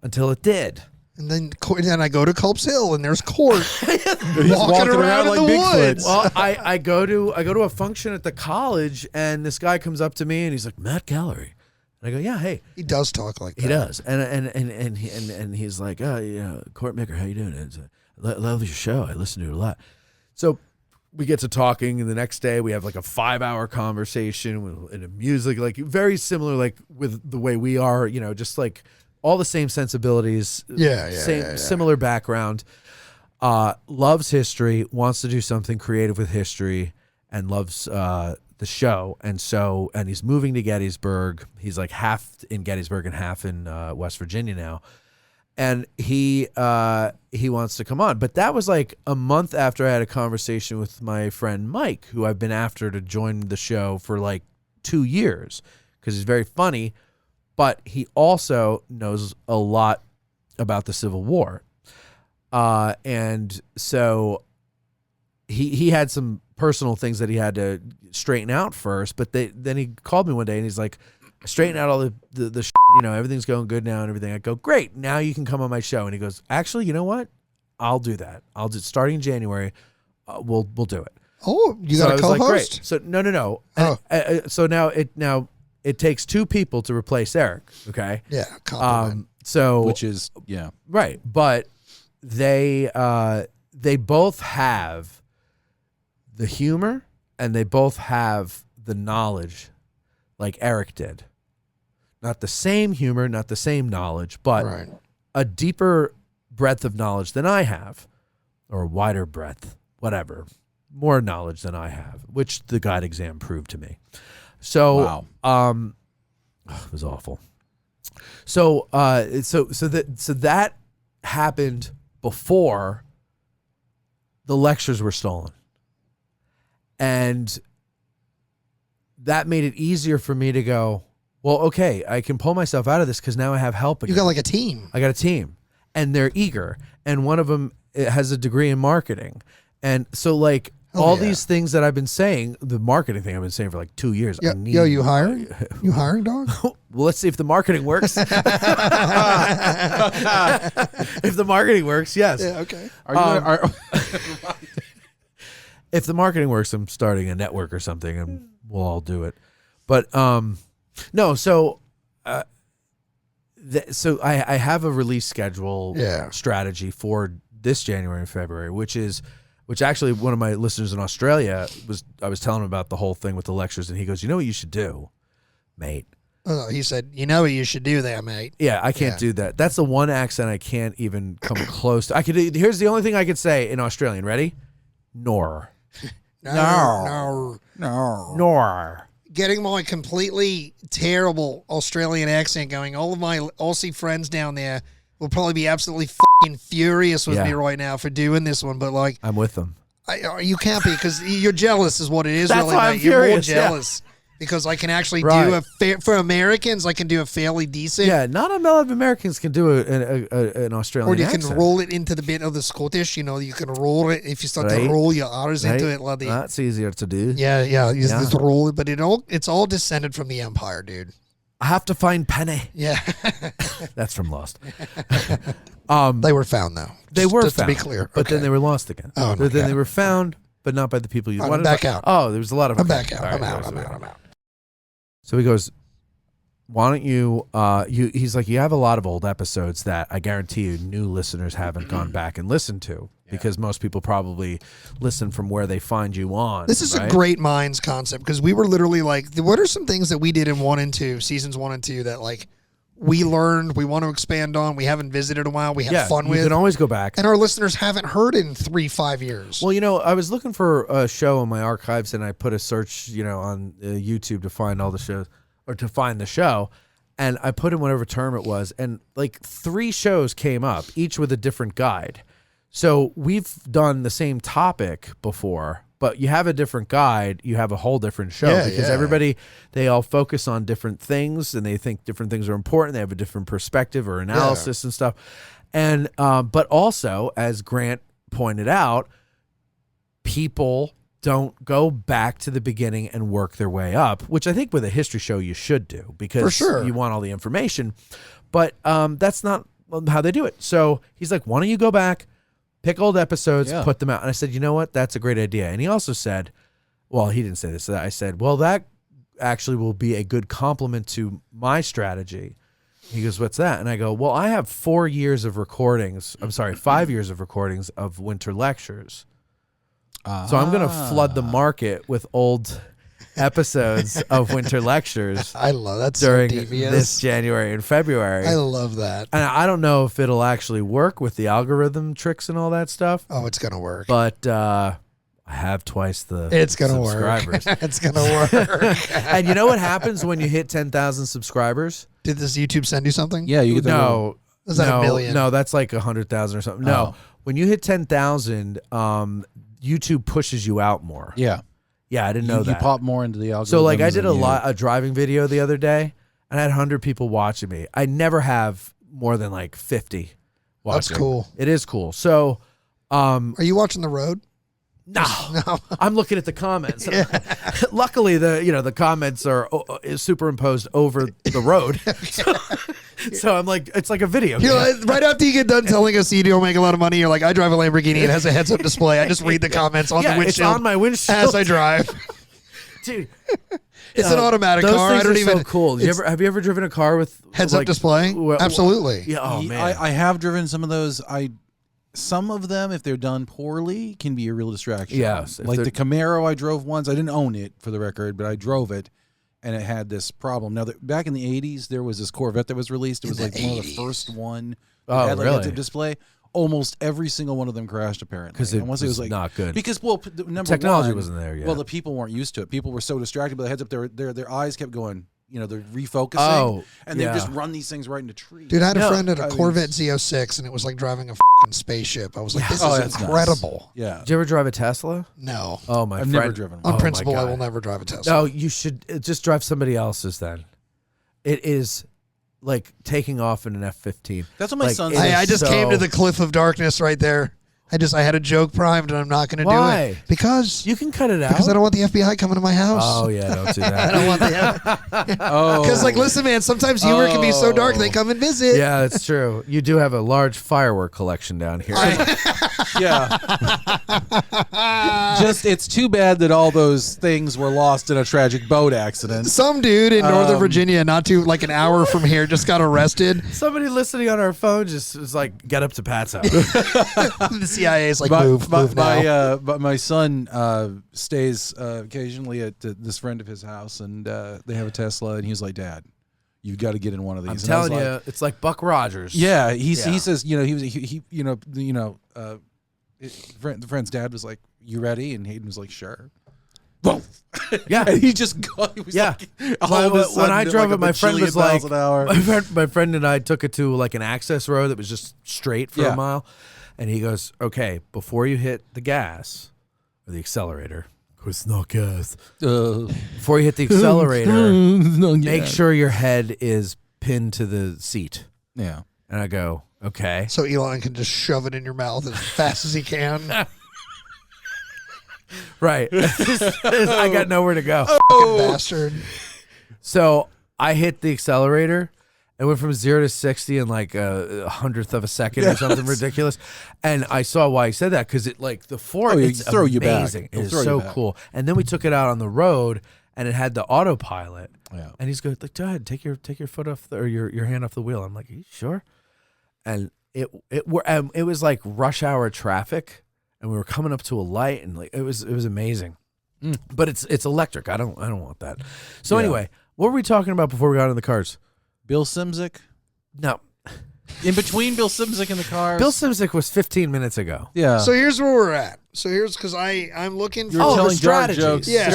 until it did. And then I go to Culp's Hill, and there's Court He's walking around like in the Bigfoot. woods. Well, I go to a function at the college, and this guy comes up to me, and he's like, Matt Callery. And I go, yeah, hey. He does talk like that. He does. And he's like, oh, yeah, Court Maker, how you doing? I love your show. I listen to it a lot. So we get to talking, and the next day we have like a 5-hour conversation and a music, like very similar, like with the way we are, just like all the same sensibilities, similar background, loves history, wants to do something creative with history, and loves the show. And he's moving to Gettysburg. He's like half in Gettysburg and half in West Virginia now. And he wants to come on. But that was like a month after I had a conversation with my friend Mike, who I've been after to join the show for like 2 years, because he's very funny, but he also knows a lot about the Civil War. And so he had some personal things that he had to straighten out first, but then he called me one day and he's like, straighten out all the shit, everything's going good now and everything. I go, great, now you can come on my show. And he goes, actually, you know what? I'll do that. I'll do starting in January. We'll do it. Oh, you got a co-host? Like, great. So no. Oh. So now it takes 2 people to replace Eric. Okay. Yeah. Compliment. Which is, yeah. Right. But they both have the humor and they both have the knowledge like Eric did. Not the same humor, not the same knowledge, but right. a deeper breadth of knowledge than I have, or a wider breadth, whatever, more knowledge than I have, which the guide exam proved to me. So, Wow. It was awful. So that happened before the lectures were stolen. And that made it easier for me to go, well, okay, I can pull myself out of this because now I have help again. You got like a team. I got a team, and they're eager. And one of them has a degree in marketing. And so like these things that I've been saying, the marketing thing I've been saying for like 2 years. Yo, you hiring? You hiring, dog? Well, let's see if the marketing works. If the marketing works, yes. Yeah, okay. If the marketing works, I'm starting a network or something, and we'll all do it. But No, so so I have a release schedule strategy for this January and February, which actually one of my listeners in Australia I was telling him about the whole thing with the lectures, and he goes, you know what you should do, mate? Oh, he said, you know what you should do there, mate. Yeah, I can't do that. That's the one accent I can't even come close to. Here's the only thing I could say in Australian. Ready? Nor. No. Nor. Getting my completely terrible Australian accent going. All of my Aussie friends down there will probably be absolutely fucking furious with me right now for doing this one, but like, I'm with them. You can't be, because you're jealous is what it is. That's really, why mate. I'm You're more furious, jealous. Because I can actually do for Americans, I can do a fairly decent. Yeah, not a lot of Americans can do an Australian Or you accent. can roll it into the bit of the Scottish. You know, you can roll it if you start to roll your R's into it, laddie. That's easier to do. Yeah. You just roll it, but it's all descended from the Empire, dude. I have to find Penny. Yeah, that's from Lost. They were found though. They were just found, to be clear, but then they were lost again. Oh, but then they were found, but not by the people you wanted. I'm back out. Oh, there was a lot of. I'm back out. Right, I'm out. So he goes, why don't you, he's like, you have a lot of old episodes that I guarantee you new listeners haven't gone back and listened to, because most people probably listen from where they find you on. This is a great minds concept, because we were literally like, what are some things that we did in seasons 1 and 2 that like we learned, we want to expand on, we haven't visited in a while, we had fun with. You can always go back. And our listeners haven't heard in 3-5 years. Well, I was looking for a show in my archives, and I put a search, on YouTube to find all the shows, or to find the show, and I put in whatever term it was, and like 3 shows came up, each with a different guide. So we've done the same topic before, but you have a different guide, you have a whole different show, because everybody, they all focus on different things, and they think different things are important. They have a different perspective or analysis and stuff. And but also, as Grant pointed out, people don't go back to the beginning and work their way up, which I think with a history show you should do, because you want all the information. But that's not how they do it. So he's like, why don't you go back, pick old episodes, put them out. And I said, you know what? That's a great idea. And he also said, well, he didn't say this. I said, well, that actually will be a good complement to my strategy. He goes, what's that? And I go, well, I have 4 years of recordings. I'm sorry, 5 years of recordings of winter lectures. So I'm going to flood the market with old episodes of winter lectures. I love that during so devious. This January and February. I love that. And I don't know if it'll actually work with the algorithm tricks and all that stuff. Oh, it's going to work. But I have twice the subscribers. It's going to work. And you know what happens when you hit 10,000 subscribers? Did this YouTube send you something? Yeah, you get no. Is that a million? No, that's like 100,000 or something. No, when you hit 10,000, YouTube pushes you out more. Yeah. Yeah, I didn't know that. You pop more into the algorithm. So like I did a driving video the other day, and I had 100 people watching me. I never have more than like 50 watching. That's cool. It is cool. So are you watching the road? No. I'm looking at the comments. Luckily, the comments are superimposed over the road. So I'm like, it's like a video. Right after you get done telling us you don't make a lot of money, you're like, I drive a Lamborghini. It has a heads-up display. I just read the comments on the windshield. It's on my windshield as I drive. Dude. It's an automatic those car. Things I don't are even. So cool. Have you ever driven a car with heads-up display? Absolutely. Yeah. Oh man. I have driven some of those. Some of them, if they're done poorly, can be a real distraction. Yes. Like the Camaro I drove once. I didn't own it, for the record, but I drove it, and it had this problem. Now, back in the 80s, there was this Corvette that was released. It was like one of the first one that had like a display. Almost every single one of them crashed, apparently. Because it was like, not good. Because, technology wasn't there yet. Well, the people weren't used to it. People were so distracted by the heads up. Their eyes kept going. They're refocusing, and they just run these things right into trees. Dude, I had a friend at a Corvette Z06, and it was like driving a fucking spaceship. I was like, this is incredible. Nice. Yeah. Did you ever drive a Tesla? No. Oh, my I've friend. never driven one. On principle, I will never drive a Tesla. No, you should just drive somebody else's then. It is like taking off in an F-15. That's what my son said. I just came to the cliff of darkness right there. I had a joke primed, and I'm not going to do it. Because you can cut it out. Because I don't want the FBI coming to my house. Oh yeah, don't do that. I don't want the because listen, man, sometimes humor can be so dark they come and visit. Yeah, that's true. You do have a large firework collection down here. Yeah. Just, it's too bad that all those things were lost in a tragic boat accident. Some dude in Northern Virginia, not too like an hour from here, just got arrested. Somebody listening on our phone just was like, "Get up to Pat's house." The CIA is like, move now. But my son stays occasionally at this friend of his house, and they have a Tesla, and he's like, "Dad, you've got to get in one of these." I'm And telling I was you, like, it's like Buck Rogers. yeah. He says, he the friend's dad was like, "You ready?" And Hayden was like, "Sure." Whoa. Yeah. And he just he was Yeah. like, all of a sudden, when I drove it, my friend was like, an hour. my friend and I took it to like an access road that was just straight for a mile, and he goes, "Okay, before you hit the gas or the accelerator, of course it's not gas. Before you hit the accelerator, make sure your head is pinned to the seat." Yeah. And I go, "Okay." So Elon can just shove it in your mouth as fast as he can. Right. I got nowhere to go. Fucking bastard. So I hit the accelerator and went from 0 to 60 in like a hundredth of a second or something ridiculous. And I saw why he said that, because it like the force, it's throw you back. amazing. It'll It is throw you so back. cool. And then we took it out on the road and it had the autopilot. Yeah. And he's going, like, "Go ahead, take your foot off or your hand off the wheel." I'm like, "Are you sure?" And it was like rush hour traffic, and we were coming up to a light, and like it was amazing. But it's electric. I don't want that. So anyway, what were we talking about before we got in the cars? Bill Simzik? No, In between Bill Simzik and the cars? Bill Simzik was 15 minutes ago. Yeah. So here's where we're at. So here's because I'm looking for You're telling the strategies. jokes. Yeah.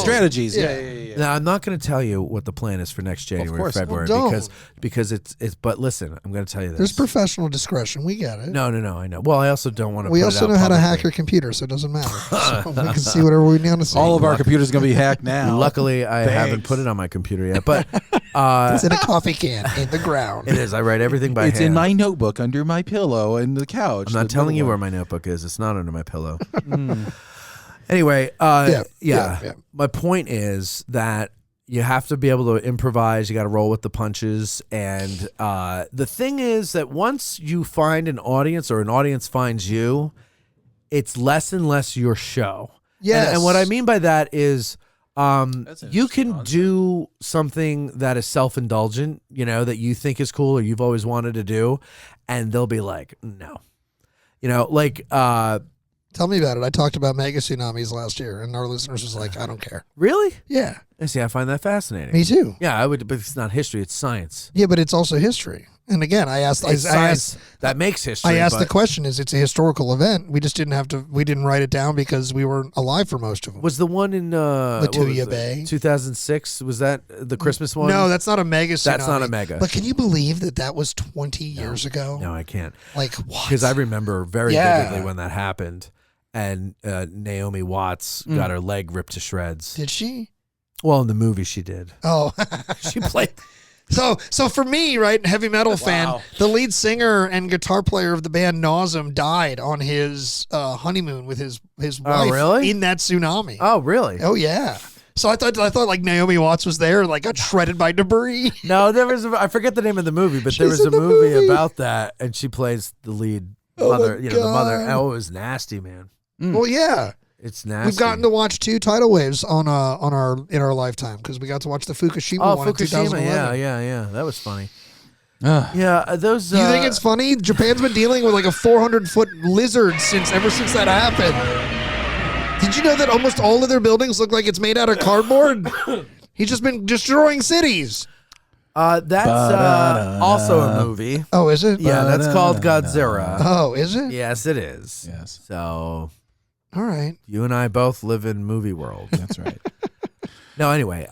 Strategies. Yeah. Yeah. Now I'm not going to tell you what the plan is for next January, course. February, Well, don't. because it's. But listen, I'm going to tell you this. There's professional discretion. We get it. No, I know. Well, I also don't want to. We put also it know out how to hack publicly. your computer, so it doesn't matter. So we can see whatever we need to see. All of our computers are going to be hacked now. Luckily, I haven't Thanks. put it on my computer yet, but It's in a coffee can in the ground. it is. I write everything by It's hand. in my notebook under my pillow and the couch. I'm not The telling you little where one. my notebook is. It's not under my pillow. Anyway, yeah. My point is that you have to be able to improvise. You got to roll with the punches. And the thing is that once you find an audience or an audience finds you, it's less and less your show. Yes. And what I mean by that is That's an you interesting can concept. do something that is self-indulgent, that you think is cool or you've always wanted to do, and they'll be like, no. Tell me about it. I talked about mega tsunamis last year, and our listeners was like, I don't care. Really? Yeah. I see. I find that fascinating. Me too. Yeah, I would, but it's not history; it's science. Yeah, but it's also history. And again, I asked That makes history. I asked the but question, it's a historical event. We just we didn't write it down because we weren't alive for most of them. Was the one in Latuya Bay. 2006? Was that the Christmas one? No, that's not a mega tsunami. That's not a mega. But can you believe that was 20 years ago? No, I can't. Like, what? Because I remember very Yeah. vividly when that happened, and Naomi Watts got her leg ripped to shreds. Did she? Well, in the movie, she did. Oh. She played. So for me, right, heavy metal fan, the lead singer and guitar player of the band Nauseam died on his honeymoon with his wife really? in that tsunami. Oh, really? Oh yeah. So I thought like Naomi Watts was there, like got shredded by debris. No, there was. I forget the name of the movie, but there She's was a in the movie movie. about that, and she plays the lead Oh, mother. my The mother. God. Oh, it was nasty, man. Well, yeah. It's nasty. We've gotten to watch 2 tidal waves in our lifetime because we got to watch the Fukushima one in Fukushima. 2011. Yeah. That was funny. Ugh. Yeah, those. You think it's funny? Japan's been dealing with like a 400-foot lizard ever since that happened. Did you know that almost all of their buildings look like it's made out of cardboard? He's just been destroying cities. That's also a movie. Oh, is it? Yeah, that's called Godzilla. Oh, is it? Yes, it is. Yes. So All right. you and I both live in movie world. That's right. No, anyway,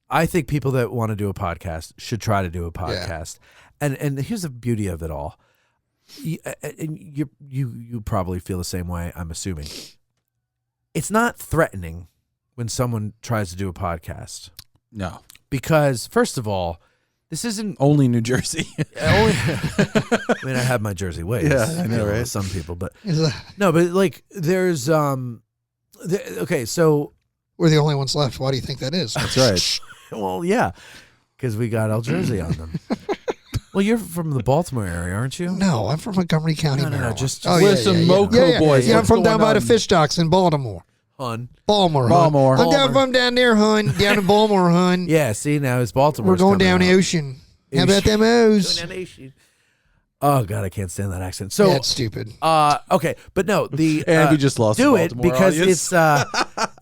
I think people that want to do a podcast should try to do a podcast. And here's the beauty of it all. You probably feel the same way, I'm assuming. It's not threatening when someone tries to do a podcast. No. Because, first of all, this isn't Only New Jersey. I mean, I have my Jersey ways. Yeah, I know, right? Some people, but Is that- no, but like there's okay, so We're the only ones left. Why do you think that is? That's right. well, yeah, because we got El Jersey on them. Well, you're from the Baltimore area, aren't you? No, I'm from Montgomery County, Maryland. just Listen, Moco boys. Yeah, I'm what's from down going by the on? fish docks in Baltimore. Hun. Baltimore. Baltimore. I'm down from down there, hun. Down in Baltimore, hun. Yeah, see, now it's Baltimore. We're going down the ocean. How about them O's? Oh God, I can't stand that accent. So That's stupid. okay, but no, the And we just lost do the it Baltimore because audience.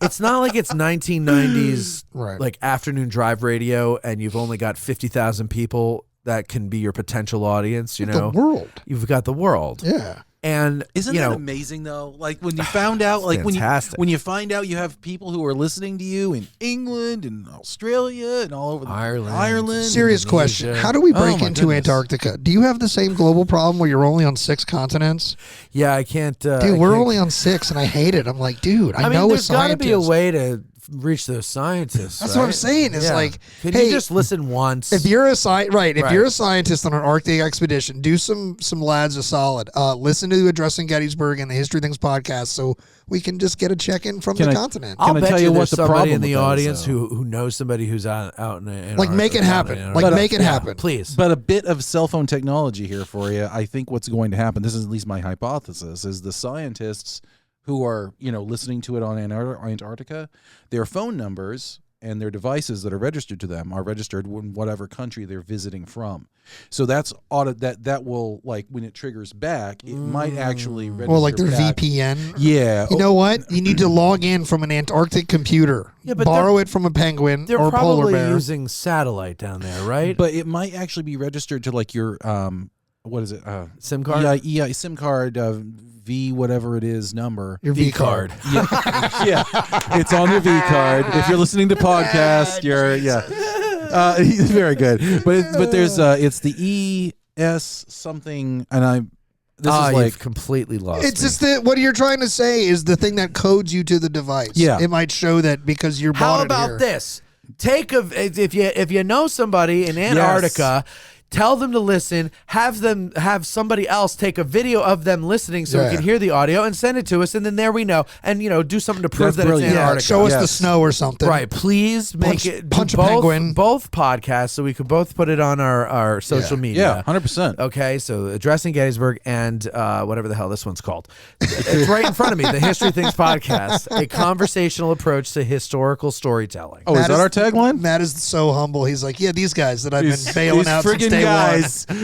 it's not like it's 1990s Right. like afternoon drive radio, and you've only got 50,000 people that can be your potential audience. You know, The world. you've got the world, Yeah. and Isn't you that know, amazing though? Like when you found out, like fantastic. when you find out you have people who are listening to you in England and Australia and all over Ireland. Serious question. Indonesia. How do we Oh, break my into goodness. Antarctica? Do you have the same global problem where you're only on 6 continents? yeah, I can't. Dude, we're only on 6 and I hate it. I'm like, dude, I I mean, know a there's got to scientist. be a way to reach those scientists. That's what I'm right? saying, is like, can hey, you just listen once? If you're a if you're Right. a scientist on an Arctic expedition, do some lads a solid. Listen to Addressing Gettysburg and the History Things podcast, so we can just get a check in from Can the I- continent. I'll Can I bet tell you you what there's the somebody problem in the with that is, audience though? who knows somebody who's out in Like, make it happen. Like, make it happen. Please. But a bit of cell phone technology here for you. I think what's going to happen, this is at least my hypothesis, is the scientists who are, listening to it on Antarctica, their phone numbers and their devices that are registered to them are registered in whatever country they're visiting from. So that will, like, when it triggers back, it might actually register Well, like their back. VPN. Yeah. You know what? You need to log in from an Antarctic computer. Yeah, but borrow it from a penguin They're or a polar probably bear. using satellite down there, right? But it might actually be registered to, like, your, what is it? SIM card? Yeah, SIM card, V whatever it is number. Your V card. Yeah, it's on the V card. If you're listening to podcast, very good. But there's it's the ES something, and this is like you've completely lost. It's me. just that what you're trying to say is the thing that codes you to the device. Yeah. It might show that because you're How bought it about here. this? If you know somebody in Antarctica, tell them to listen. Have somebody else take a video of them listening so we can hear the audio and send it to us, and then there we know. And do something to prove That's that brilliant. it's Yeah, Antarctica. show us the Yes. snow or something. Right, please make Punch- it punch a both, penguin. both podcasts so we could both put it on our social media. 100%. Okay, so Addressing Gettysburg and whatever the hell this one's called. It's right in front of me, the History Things podcast, a conversational approach to historical storytelling. Oh, is that our tagline? Matt is so humble. He's like, yeah, these guys that I've been bailing These out since friggin' day guys. one.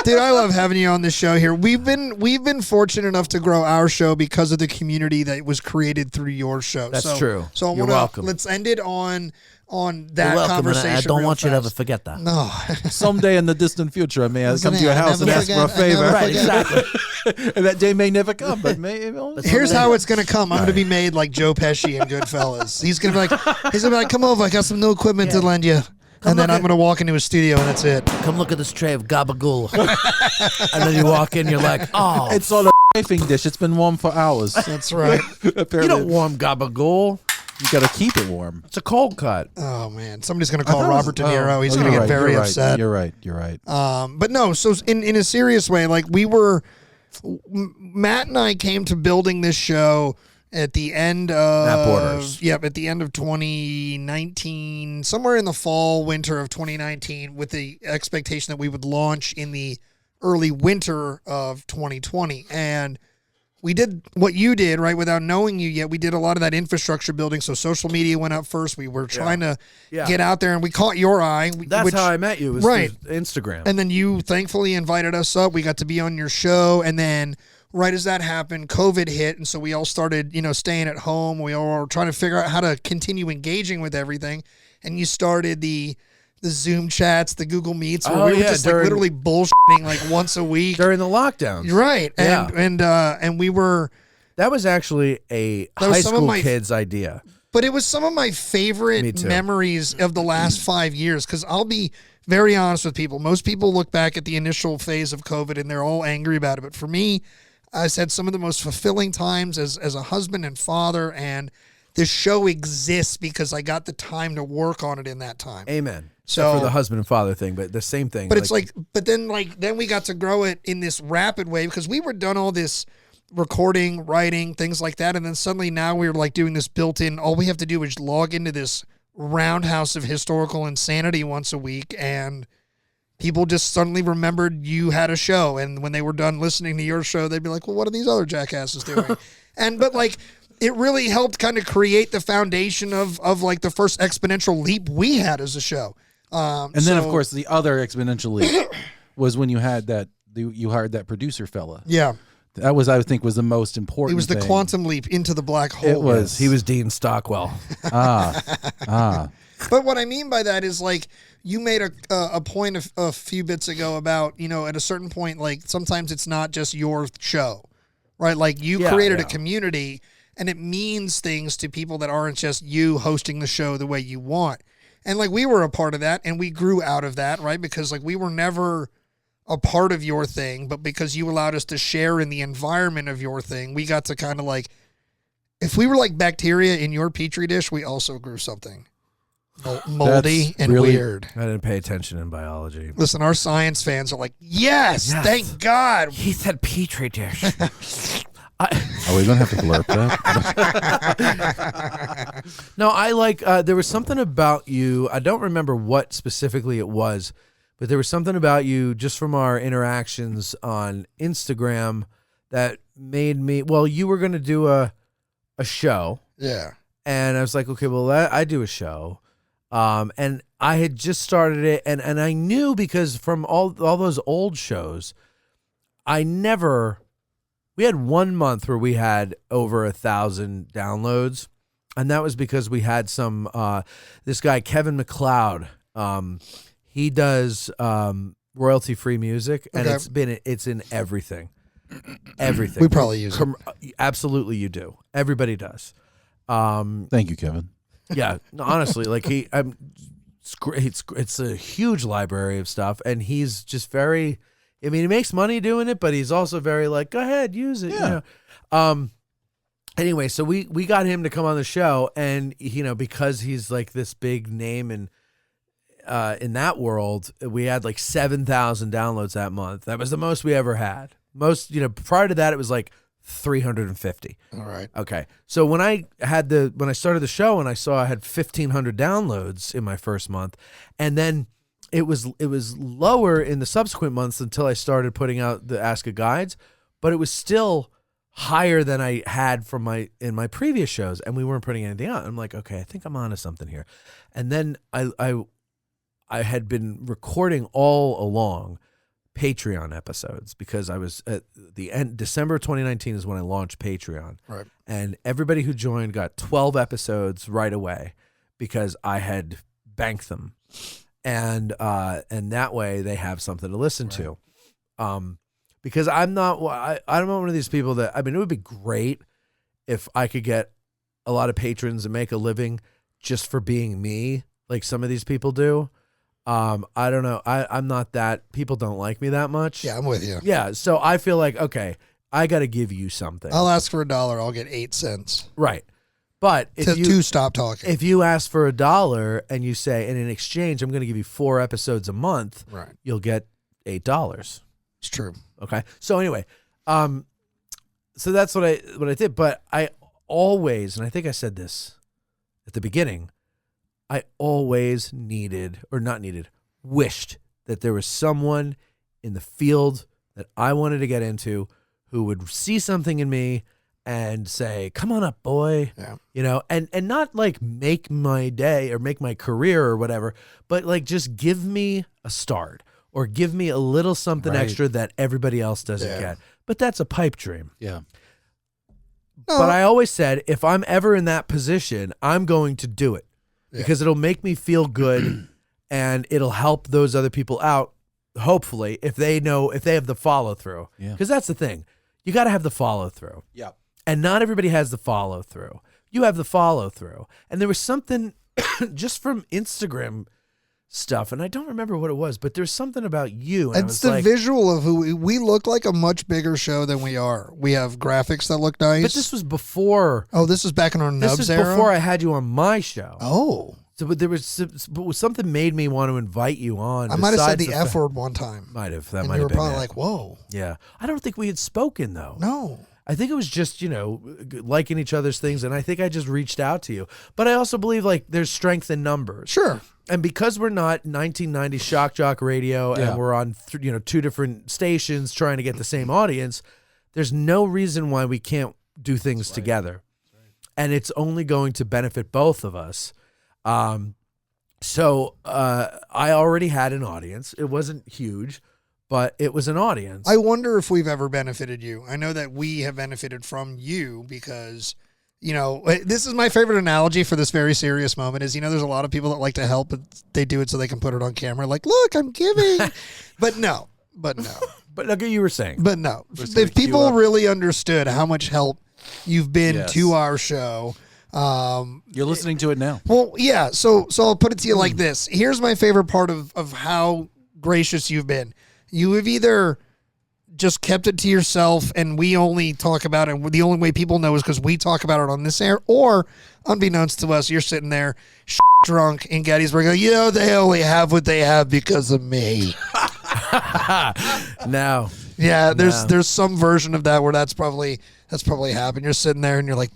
Dude, I love having you on the show here. We've been fortunate enough to grow our show because of the community that was created through your show. That's true. So You're welcome. let's end it on that conversation. I don't real want you to ever fast. forget that. No. Someday in the distant future, I may come to your I house and never ask for a forget- I never favor. Right, forget. exactly. And that day may never come, but may. Here's how it's gonna come. I'm gonna be made like Joe Pesci in Goodfellas. He's gonna be like, come over, I got some new equipment to lend you. And then I'm going to walk into a studio and that's it. Come look at this tray of gabagool. And then you walk in, you're like, oh. It's on a chafing dish. It's been warm for hours. That's right. Apparently, You don't warm gabagool. You got to keep it warm. It's a cold cut. Oh, man. Somebody's going to call Robert De Niro. He's going to you're get right, very you're upset. Right. You're right. But no, so in a serious way, like Matt and I came to building this show at the end Matt Borders. of at the end of 2019, somewhere in the fall winter of 2019, with the expectation that we would launch in the early winter of 2020. And we did what you did, right? Without knowing you yet, we did a lot of that infrastructure building. So social media went up first. We were trying to get out there, and we caught your eye. That's how I met you, was right. through Instagram. And then you thankfully invited us up. We got to be on your show. And then right as that happened, COVID hit. And so we all started, staying at home. We all were trying to figure out how to continue engaging with everything. And you started the Zoom chats, the Google Meets, where we were just like literally bullshitting like once a week. During the lockdowns. You're right. And we were. That was actually a high school kid's idea. But it was some of my favorite memories of the last 5 years, because I'll be very honest with people. Most people look back at the initial phase of COVID and they're all angry about it. But for me, I said some of the most fulfilling times as a husband and father, and this show exists because I got the time to work on it in that time. Amen. So for the husband and father thing, but the same thing. But it's then we got to grow it in this rapid way, because we were done all this recording, writing, things like that. And then suddenly now we're like doing this built-in, all we have to do is log into this roundhouse of historical insanity once a week and people just suddenly remembered you had a show, and when they were done listening to your show, they'd be like, well, what are these other jackasses doing? But like, it really helped kind of create the foundation of like the first exponential leap we had as a show. And then, of course, the other exponential leap was when you had you hired that producer fella. Yeah. That was, I think, was the most important. It was the thing. quantum leap into the black hole. It was. He was Dean Stockwell. But what I mean by that is, like, you made a point a few bits ago about, you know, at a certain point, like, sometimes it's not just your show, right? Like, you created a community, and it means things to people that aren't just you hosting the show the way you want. And, like, we were a part of that, and we grew out of that, right? Because, like, we were never a part of your thing, but because you allowed us to share in the environment of your thing, we got to kind of, like, if we were like bacteria in your petri dish, we also grew something moldy and really weird. I didn't pay attention in biology. Listen, our science fans are like, yes. Thank God. He said petri dish. Are we going to have to blurb that? No, I like, there was something about you. I don't remember what specifically it was, but there was something about you just from our interactions on Instagram that made me, well, you were going to do a show. Yeah. And I was like, okay, well, I do a show. And I had just started it. And I knew because from all those old shows, we had 1 month where we had over 1,000 downloads. And that was because we had this guy, Kevin MacLeod, he does royalty-free music, and it's in everything. Everything. We probably use it. Absolutely, you do. Everybody does. Thank you, Kevin. Yeah, no, honestly, like it's a huge library of stuff, and he's just very. I mean, he makes money doing it, but he's also very like, go ahead, use it. Yeah. You know? Anyway, so we got him to come on the show, and you know, because he's like this big name and. In that world, we had like 7,000 downloads that month. That was the most we ever had. Most, you know, prior to that, it was like 350. All right. Okay. So when I started the show and I saw I had 1,500 downloads in my first month, and then it was lower in the subsequent months until I started putting out the Ask a Guides, but it was still higher than I had in my previous shows, and we weren't putting anything out. I'm like, okay, I think I'm onto something here. And then I had been recording all along Patreon episodes because I was at the end, December 2019 is when I launched Patreon. Right. And everybody who joined got 12 episodes right away because I had banked them. And that way they have something to listen to. Because I'm not one of these people that, I mean, it would be great if I could get a lot of patrons and make a living just for being me, like some of these people do. I don't know. I'm not that. People don't like me that much. Yeah, I'm with you. Yeah, so I feel like, okay, I got to give you something. I'll ask for $1. I'll get 8 cents. Right. But if to stop talking. If you ask for $1 and you say, and in exchange, I'm going to give you 4 episodes a month, right, you'll get $8. It's true. Okay. So anyway, so that's what I did. But I always, and I think I said this at the beginning, I always wished that there was someone in the field that I wanted to get into who would see something in me and say, come on up, boy. Yeah. You know, and not like make my day or make my career or whatever, but like just give me a start or give me a little something extra that everybody else doesn't get. But that's a pipe dream. Yeah. But I always said, if I'm ever in that position, I'm going to do it. Because it'll make me feel good and it'll help those other people out, hopefully, if they have the follow through. Because that's the thing. You got to have the follow through. Yeah. And not everybody has the follow through. You have the follow through. And there was something just from Instagram stuff, and I don't remember what it was, but there's something about you. And it's the visual of who we look like, a much bigger show than we are. We have graphics that look nice. But this was before. Oh, this was back in our Nubs This was era? before I had you on my show. Oh. So but there was something made me want to invite you on. I might have said the F word one time. Might have. That and might you have were been probably it. like, whoa. Yeah. I don't think we had spoken, though. No. I think it was just, you know, liking each other's things, and I think I just reached out to you. But I also believe, like, there's strength in numbers. Sure. And because we're not 1990 shock jock radio Yeah. and we're on two different stations trying to get the same audience, there's no reason why we can't do things together. And it's only going to benefit both of us. So I already had an audience. It wasn't huge, but it was an audience. I wonder if we've ever benefited you. I know that we have benefited from you because, this is my favorite analogy for this very serious moment is, there's a lot of people that like to help, but they do it so they can put it on camera. Like, look, I'm giving. But no. But look what you were saying. But no. If people really understood how much help you've been to our show. You're listening to it now. Well, yeah. So I'll put it to you like this. Here's my favorite part of how gracious you've been. You have either just kept it to yourself and we only talk about it. The only way people know is because we talk about it on this air, or unbeknownst to us, you're sitting there drunk in Gettysburg. They only have what they have because of me. No. Yeah, there's some version of that where that's probably happened. You're sitting there and you're like,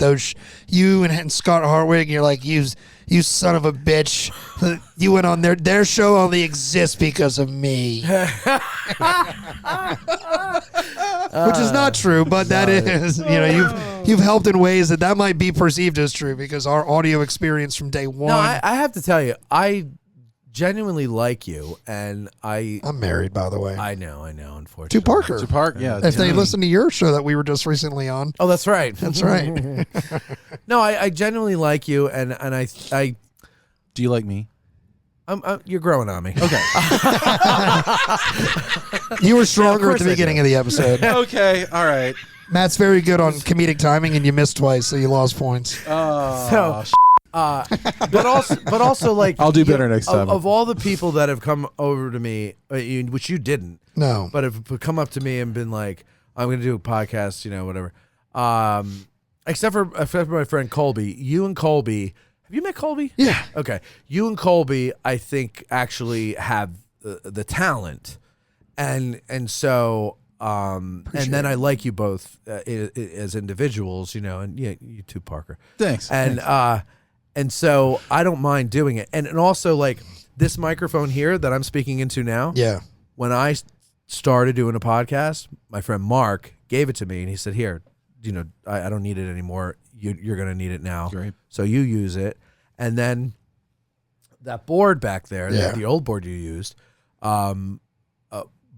you and Scott Hartwig, and you're like, you son of a bitch. You went on their show only exists because of me. Which is not true, but that is, you've helped in ways that might be perceived as true because our audio experience from day one. No, I have to tell you, I genuinely like you, and I'm married, by the way. I know, unfortunately. To Parker. To Park, yeah. If they listen to your show that we were just recently on. Oh, that's right. That's right. No, I genuinely like you, and I Do you like me? you're growing on me. Okay. You were stronger at course the I beginning of the episode. Okay. All right. Matt's very good on comedic timing, and you missed twice, so you lost points. But also like I'll do better next time. Of all the people that have come over to me, which you didn't, No. but have come up to me and been like, "I'm going to do a podcast," whatever. Except for my friend Colby. You and Colby. Have you met Colby? Yeah. Okay. You and Colby, I think, actually have the talent, and so. And then I like you both as individuals, and you too, Parker. Thanks. And so I don't mind doing it. And also, like, this microphone here that I'm speaking into now, Yeah. when I started doing a podcast, my friend Mark gave it to me, and he said, here, I don't need it anymore. You're going to need it now. Great. So you use it. And then that board back there, the old board you used,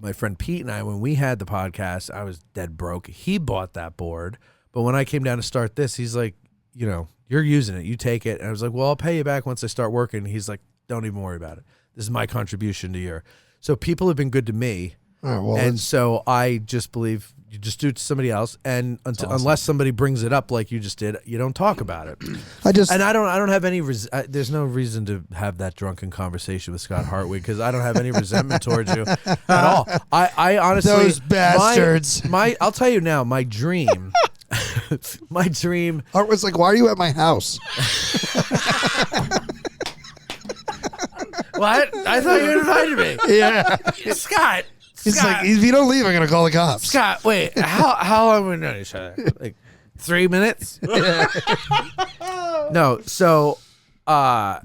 my friend Pete and I, when we had the podcast, I was dead broke. He bought that board. But when I came down to start this, he's like, you're using it. You take it. And I was like, well, I'll pay you back once I start working. He's like, don't even worry about it. This is my contribution to your. So people have been good to me. And so I just believe you just do it to somebody else. And unless somebody brings it up like you just did, you don't talk about it. I don't have any, there's no reason to have that drunken conversation with Scott Hartwig because I don't have any resentment towards you at all. I honestly. Those bastards. I'll tell you now, my dream. My dream. Art was like, why are you at my house? What? I thought you invited me. Yeah. Scott. He's like, if you don't leave, I'm going to call the cops. Scott, wait. How long have we known each other? Like 3 minutes? No. So, I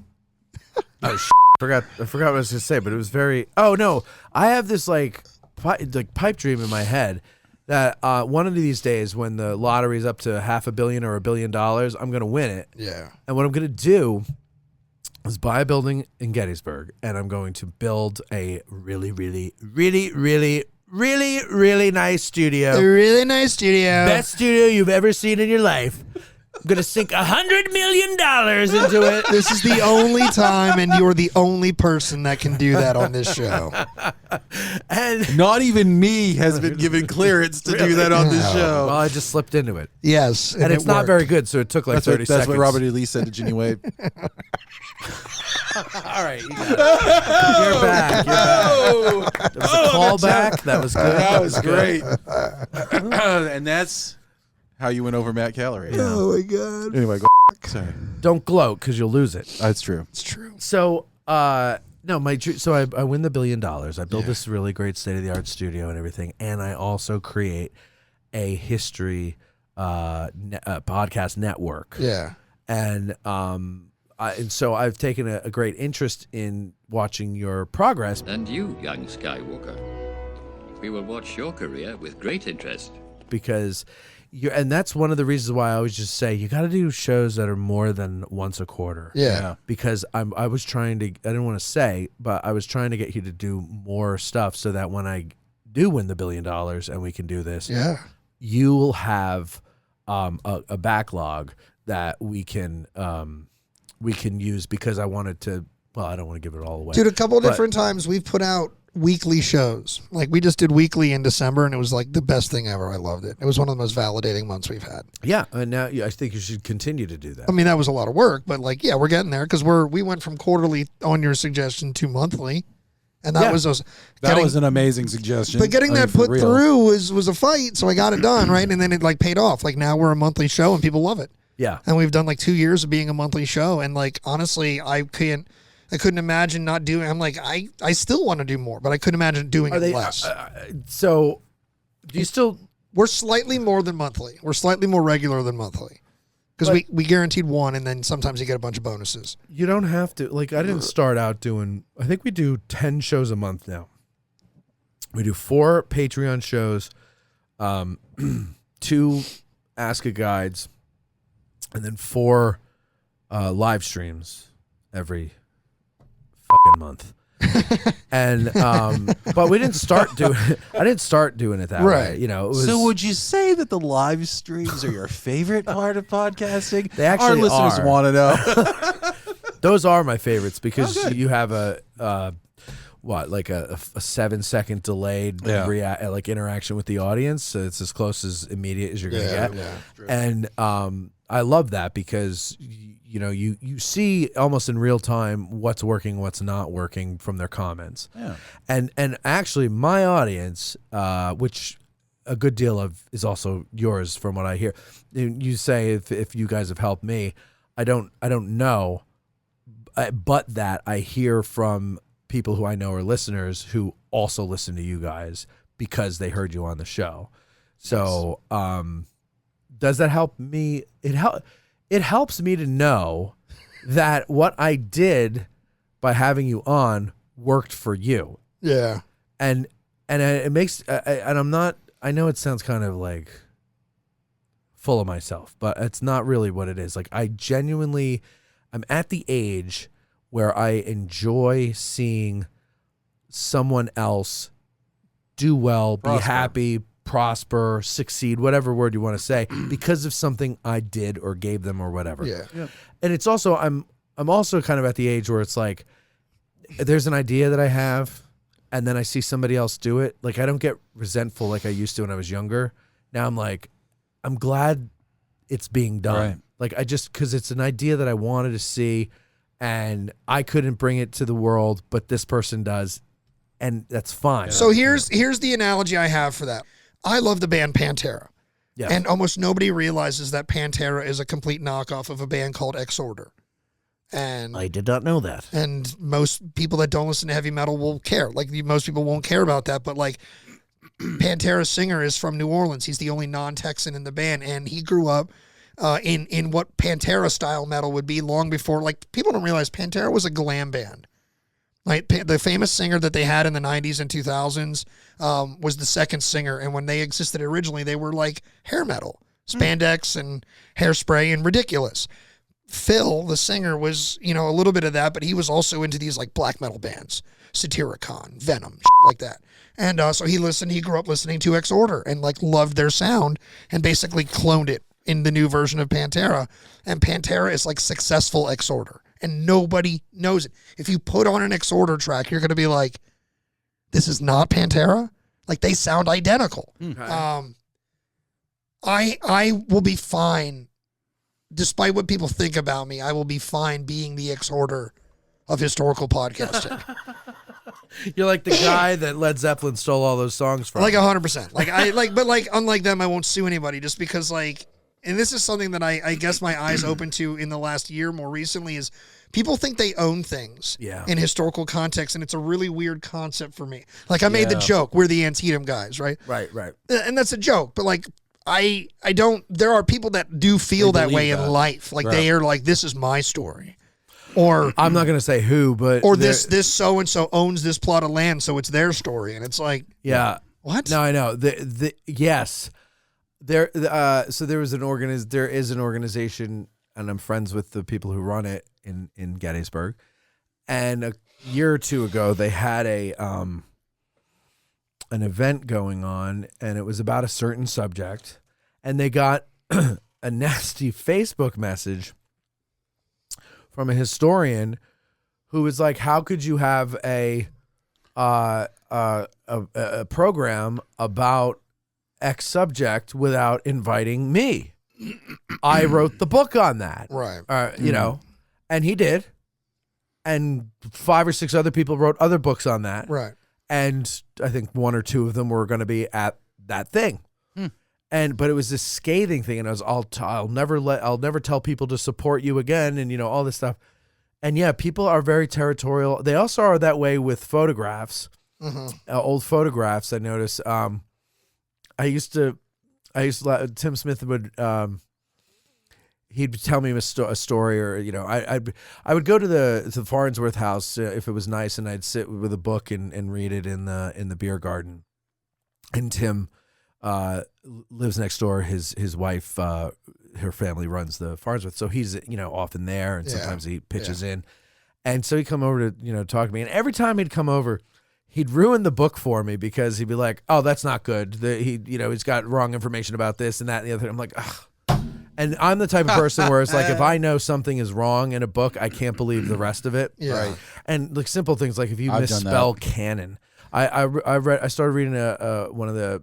forgot what I was going to say, but it was very. Oh no, I have this like pipe dream in my head that one of these days when the lottery's up to $500 million or $1 billion, I'm going to win it. Yeah. And what I'm going to do is buy a building in Gettysburg, and I'm going to build a really, really, really, really, really, really nice studio. A really nice studio. Best studio you've ever seen in your life. I'm going to sink $100 million into it. This is the only time, and you're the only person that can do that on this show. And not even me has been given clearance to do that on this show. Well, I just slipped into it. Yes. And it's not very good, so it took like 30 seconds. That's what Robert E. Lee said to Ginny Wade. All right, you got it. You're back. That was a callback. That was good. That was great. And that's how you went over Matt Callery. Yeah. Oh my God. Anyway, sorry. Don't gloat because you'll lose it. That's true. It's true. So, no, so I win the $1 billion. I build this really great state-of-the-art studio and everything, and I also create a history podcast network. Yeah. And and so I've taken a great interest in watching your progress. And you, young Skywalker. We will watch your career with great interest. Because and that's one of the reasons why I always just say you got to do shows that are more than once a quarter. Yeah. Because I was trying to, I didn't want to say, but I was trying to get you to do more stuff so that when I do win the $1 billion and we can do this, you will have a backlog that we can use, because I wanted to. Well, I don't want to give it all away. Dude, a couple of different times we've put out weekly shows. Like we just did weekly in December, and it was like the best thing ever. I loved it. It was one of the most validating months we've had. Yeah, and now I think you should continue to do that. I mean, that was a lot of work, but like, yeah, we're getting there because we went from quarterly on your suggestion to monthly, and that was an amazing suggestion. But getting that put through was a fight, so I got it done right, and then it like paid off. Like now we're a monthly show, and people love it. Yeah, and we've done like 2 years of being a monthly show, and like honestly, I couldn't imagine not doing. I'm like, I still want to do more, but I couldn't imagine doing it less. So, do you still? We're slightly more than monthly. We're slightly more regular than monthly, because we guaranteed one, and then sometimes you get a bunch of bonuses. You don't have to. Like, I didn't start out doing. I think we do 10 shows a month now. We do 4 Patreon shows, 2 Ask a Guides, and then 4 live streams every fucking month. And but we didn't start doing it. I didn't start doing it that way. You know, it was, so would you say that the live streams are your favorite part of podcasting? They actually Our listeners want to know. Those are my favorites because you have a 7-second delayed like interaction with the audience. So it's as close as immediate as you're gonna get. Yeah. And I love that because you know you see almost in real time what's working, what's not working from their comments. Yeah. And actually my audience, which a good deal of is also yours from what I hear. You say if you guys have helped me, I don't know, but that I hear from people who I know are listeners who also listen to you guys because they heard you on the show. So, does that help me? It helps me to know that what I did by having you on worked for you. Yeah. And it makes, and I'm not, I know it sounds kind of like full of myself, but it's not really what it is. Like I'm at the age where I enjoy seeing someone else do well, be happy, prosper, succeed, whatever word you want to say, because of something I did or gave them or whatever. Yeah. And it's also, I'm also kind of at the age where it's like, there's an idea that I have, and then I see somebody else do it. Like I don't get resentful like I used to when I was younger. Now I'm like, I'm glad it's being done. Right. Like because it's an idea that I wanted to see, and I couldn't bring it to the world, but this person does, and that's fine. So here's the analogy I have for that. I love the band Pantera. Yeah. And almost nobody realizes that Pantera is a complete knockoff of a band called Exorder. And I did not know that. And most people that don't listen to heavy metal will care. Like most people won't care about that, but like Pantera's singer is from New Orleans. He's the only non-Texan in the band, and he grew up in what Pantera style metal would be long before. Like people don't realize Pantera was a glam band. Like the famous singer that they had in the 90s and 2000s was the second singer, and when they existed originally, they were like hair metal, spandex and hairspray and ridiculous. Phil, the singer, was a little bit of that, but he was also into these like black metal bands, Satyricon, Venom, like that. And so he grew up listening to Exorder and like loved their sound and basically cloned it in the new version of Pantera. And Pantera is like successful Exorder, and nobody knows it. If you put on an Exorder track, you're going to be like, this is not Pantera? Like they sound identical. Okay. I will be fine. Despite what people think about me, I will be fine being the Exorder of historical podcasting. You're like the guy that Led Zeppelin stole all those songs from. Like 100%. But unlike them, I won't sue anybody just because and this is something that I guess my eyes open to in the last year more recently is people think they own things in historical context, and it's a really weird concept for me. Like I made the joke, we're the Antietam guys, right? Right. And that's a joke, but like I don't, there are people that do feel that way in life. Like they are like, this is my story. Or I'm not gonna say who, but or this so and so owns this plot of land, so it's their story, and it's like, yeah. what? No, I know. Yes, there. So there is an organization, and I'm friends with the people who run it in Gettysburg. And a year or two ago, they had an event going on, and it was about a certain subject, and they got a nasty Facebook message from a historian who was like, "How could you have a program about X subject without inviting me? I wrote the book on that, Right. You know, and he did, and 5 or 6 other people wrote other books on that, Right. and I think 1 or 2 of them were going to be at that thing." But it was this scathing thing, and I was I'll never tell people to support you again, and you know, all this stuff. And yeah, people are very territorial. They also are that way with photographs, old photographs. I notice. I used to Tim Smith would he'd tell me a story, or you know, I would go to the Farnsworth house if it was nice, and I'd sit with a book and read it in the beer garden. And Tim lives next door. His wife, her family runs the Farnsworth, so he's, you know, often there, and sometimes he pitches in. And so he'd come over to, you know, talk to me, and every time he'd come over, he'd ruin the book for me, because he'd be like, "Oh, that's not good. He's got wrong information about this and that and the other." I'm like, ugh. And I'm the type of person where it's like, if I know something is wrong in a book, I can't believe the rest of it. Yeah. Right. And like simple things, like if you I've done misspell that. canon. I started reading one of the,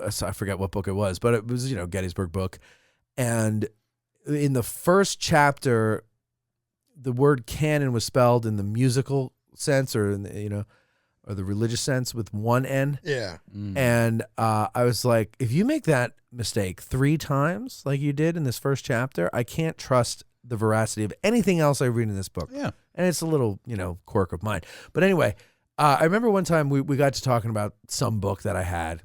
I forget what book it was, but it was, you know, Gettysburg book. And in the first chapter, the word canon was spelled in the musical sense, or in the, you know, or the religious sense with one N. Yeah. And I was like, if you make that mistake 3 times like you did in this first chapter, I can't trust the veracity of anything else I read in this book. Yeah. And it's a little, you know, quirk of mine. But anyway, I remember one time we got to talking about some book that I had,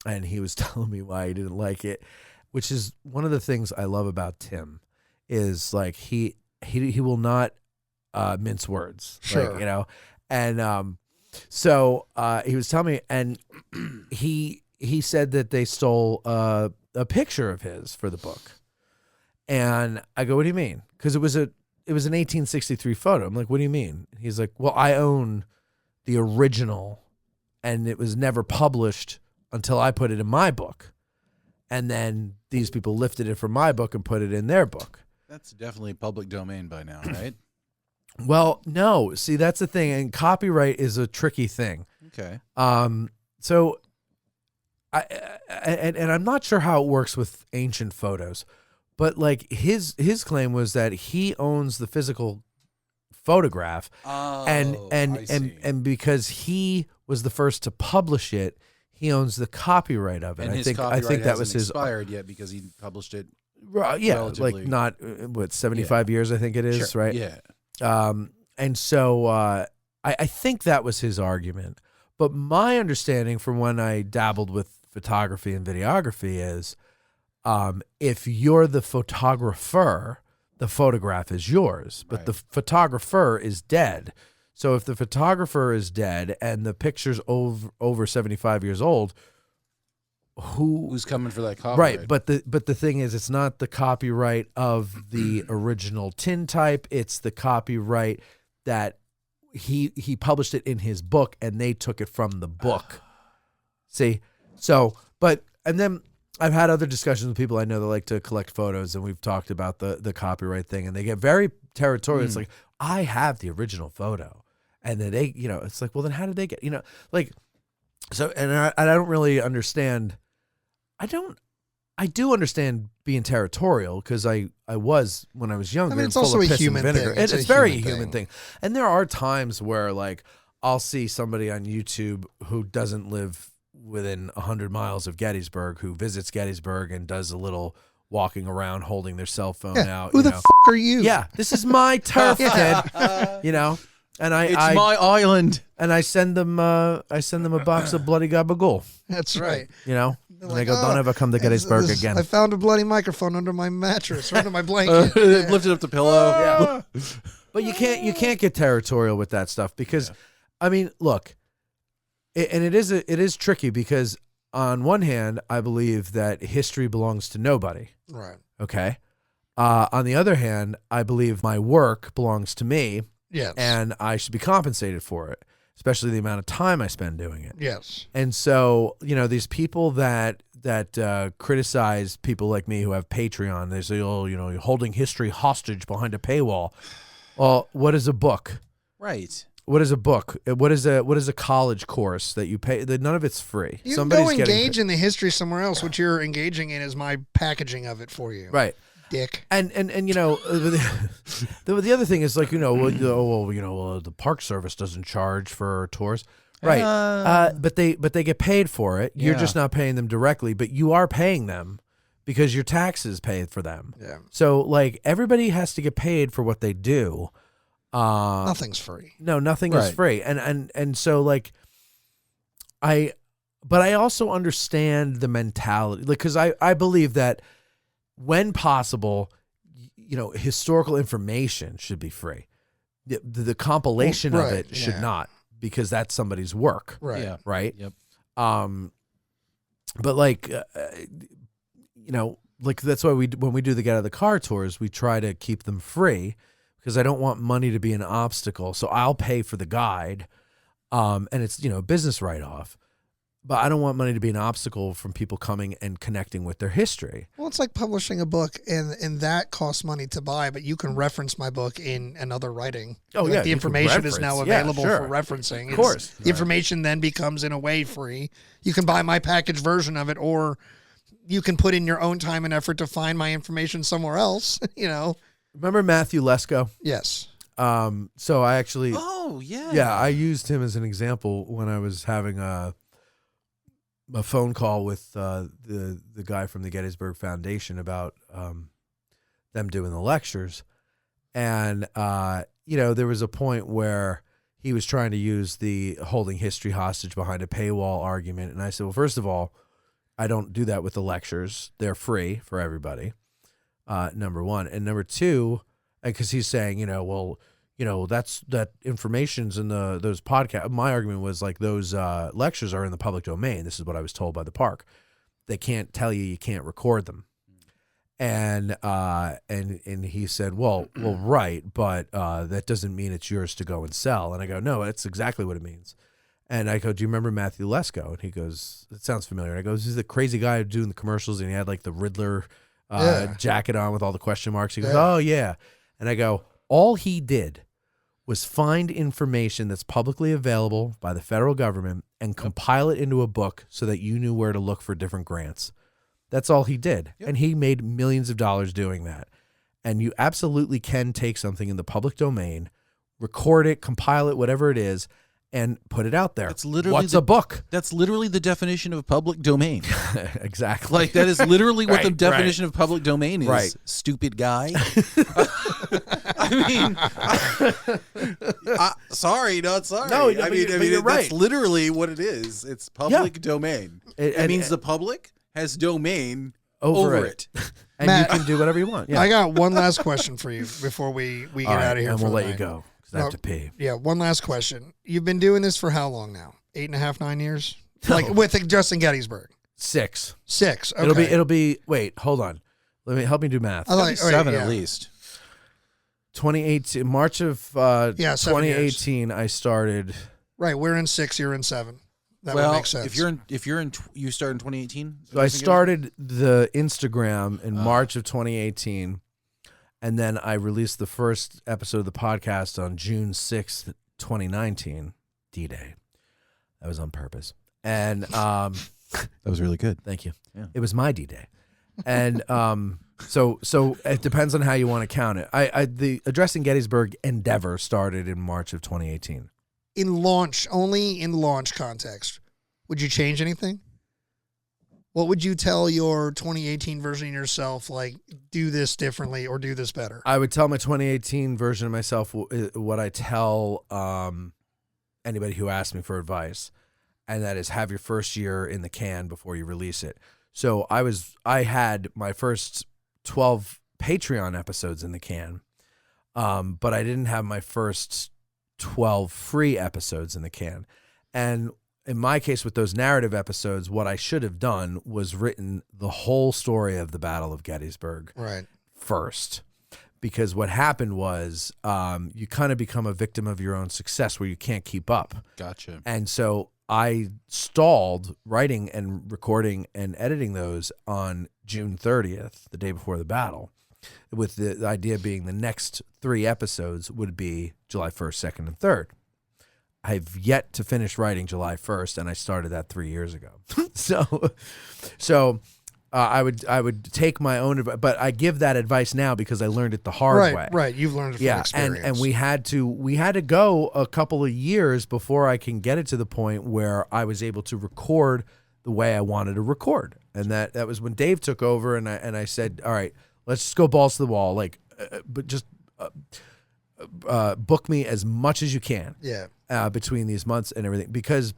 and he was telling me why he didn't like it, which is one of the things I love about Tim, is like he will not mince words. Sure. Like, you know, and so he was telling me, and he said that they stole a picture of his for the book. And I go, "What do you mean?" Because it was an 1863 photo. I'm like, "What do you mean?" He's like, "Well, I own the original, and it was never published until I put it in my book. And then these people lifted it from my book and put it in their book." That's definitely public domain by now, right? Well, no. See, that's the thing. And copyright is a tricky thing. Okay. So and I'm not sure how it works with ancient photos, but like his claim was that he owns the physical photograph, and because he was the first to publish it, he owns the copyright of it. And I his think copyright that was hasn't his expired yet, because he published it. yeah, relatively- like not 75 years, I think it is, Sure. right? Yeah. And so I think that was his argument. But my understanding from when I dabbled with photography and videography is, if you're the photographer, the photograph is yours, but the photographer is dead. So if the photographer is dead and the picture's over 75 years old, who's coming for that copyright? Right, but the thing is, it's not the copyright of the original tintype. It's the copyright that he published it in his book, and they took it from the book. See, so and then I've had other discussions with people I know that like to collect photos, and we've talked about the copyright thing, and they get very territorial. It's like, I have the original photo, and then they, you know, it's like, well, then how did they get, you know, like, so, and I don't really understand. I do understand being territorial, because I was when I was younger. I mean, it's full also of a piss and human vinegar. thing. It's very human thing. And there are times where like I'll see somebody on YouTube who doesn't live within 100 miles of Gettysburg, who visits Gettysburg and does a little walking around holding their cell phone out. Who the know. fuck are you? Yeah, this is my turf, kid. You know, and It's my island. and I send them a box of bloody gabagool. That's right. You know, and like, they go, "Don't ever come to Gettysburg again." I found a bloody microphone under my mattress, or under my blanket. Lifted up the pillow. Yeah. But you can't get territorial with that stuff because, I mean, look, it is tricky because on one hand, I believe that history belongs to nobody. Right. Okay. On the other hand, I believe my work belongs to me. Yes. And I should be compensated for it, especially the amount of time I spend doing it. Yes. And so, these people that criticize people like me who have Patreon, they say, oh, you're holding history hostage behind a paywall. Well, what is a book? Right. What is a book? What is a college course that you pay? None of it's free. You can go engage in the history somewhere else. What you're engaging in is my packaging of it for you. Right. Dick. And the other thing is like, the Park Service doesn't charge for tours. Right. But they get paid for it. You're just not paying them directly, but you are paying them because your taxes pay for them. Yeah. So like everybody has to get paid for what they do. Nothing's free. No, nothing is free. And so like but I also understand the mentality, like, cause I believe that when possible, historical information should be free. The compilation of it should not, because that's somebody's work. Right. Yeah. Right. Yep. But like, like that's why when we do the Get Out of the Car tours, we try to keep them free because I don't want money to be an obstacle. So I'll pay for the guide, and it's, business write-off. But I don't want money to be an obstacle from people coming and connecting with their history. Well, it's like publishing a book, and that costs money to buy, but you can reference my book in another writing. Oh, like yeah. The you can information is now reference. available Yeah, sure. for referencing. Of course. The information then becomes, in a way, free. You can buy my packaged version of it, or you can put in your own time and effort to find my information somewhere else, Remember Matthew Lesko? Yes. So I actually... Oh, yeah. Yeah, I used him as an example when I was having a phone call with the guy from the Gettysburg Foundation about them doing the lectures. And, there was a point where he was trying to use the holding history hostage behind a paywall argument. And I said, well, first of all, I don't do that with the lectures. They're free for everybody, number one. And number two, because he's saying, that information's in those podcasts. My argument was like those lectures are in the public domain. This is what I was told by the park. They can't tell you can't record them. And he said, well, right, but that doesn't mean it's yours to go and sell. And I go, no, that's exactly what it means. And I go, do you remember Matthew Lesko? And he goes, it sounds familiar. And I go, he's the crazy guy doing the commercials, and he had like the Riddler jacket on with all the question marks. He goes, oh yeah. And I go, all he did was find information that's publicly available by the federal government and compile it into a book so that you knew where to look for different grants. That's all he did. Yep. And he made millions of dollars doing that. And you absolutely can take something in the public domain, record it, compile it, whatever it is, and put it out there. It's literally What's a book? That's literally the definition of public domain. Exactly. Like, that is literally what the Right, definition of public domain is. Right. Stupid guy. I mean, sorry, not sorry. No, I mean, you're right. That's literally what it is. It's public domain. It means the public has domain over it. And Matt, you can do whatever you want. Yeah. I got one last question for you before we get out of here. And for we'll the let you night. go because I have to pee. Yeah, one last question. You've been doing this for how long now? 8.5, 9 years? Like with Justin Gettysburg? 6. 6. Okay. It'll be. Wait, hold on. Help me do math. I like 7 yeah. at least. 2018, March of 7 2018, I started. Right, we're in 6. You're in 7. That would Well, make sense. if you start in 2018. So I started the Instagram in March of 2018, and then I released the first episode of the podcast on June 6th, 2019, D-Day. That was on purpose. And that was really good. thank you. Yeah. It was my D-Day. And so it depends on how you want to count it. The Addressing Gettysburg endeavor started in March of 2018. Only in launch context, would you change anything? What would you tell your 2018 version of yourself, like, do this differently or do this better? I would tell my 2018 version of myself what I tell anybody who asks me for advice, and that is have your first year in the can before you release it. So I had my first 12 Patreon episodes in the can. but I didn't have my first 12 free episodes in the can. And in my case with those narrative episodes, what I should have done was written the whole story of the Battle of Gettysburg first. Because what happened was you kind of become a victim of your own success where you can't keep up. Gotcha. And so I stalled writing and recording and editing those on June 30th, the day before the battle, with the idea being the next 3 episodes would be July 1st, 2nd, and 3rd. I've yet to finish writing July 1st, and I started that 3 years ago. So I would take my own advice, but I give that advice now because I learned it the hard way. Right. You've learned it from experience. And we had to go a couple of years before I can get it to the point where I was able to record the way I wanted to record. And that was when Dave took over, and I said, all right, let's just go balls to the wall, but just book me as much as you can. Between these months and everything, because,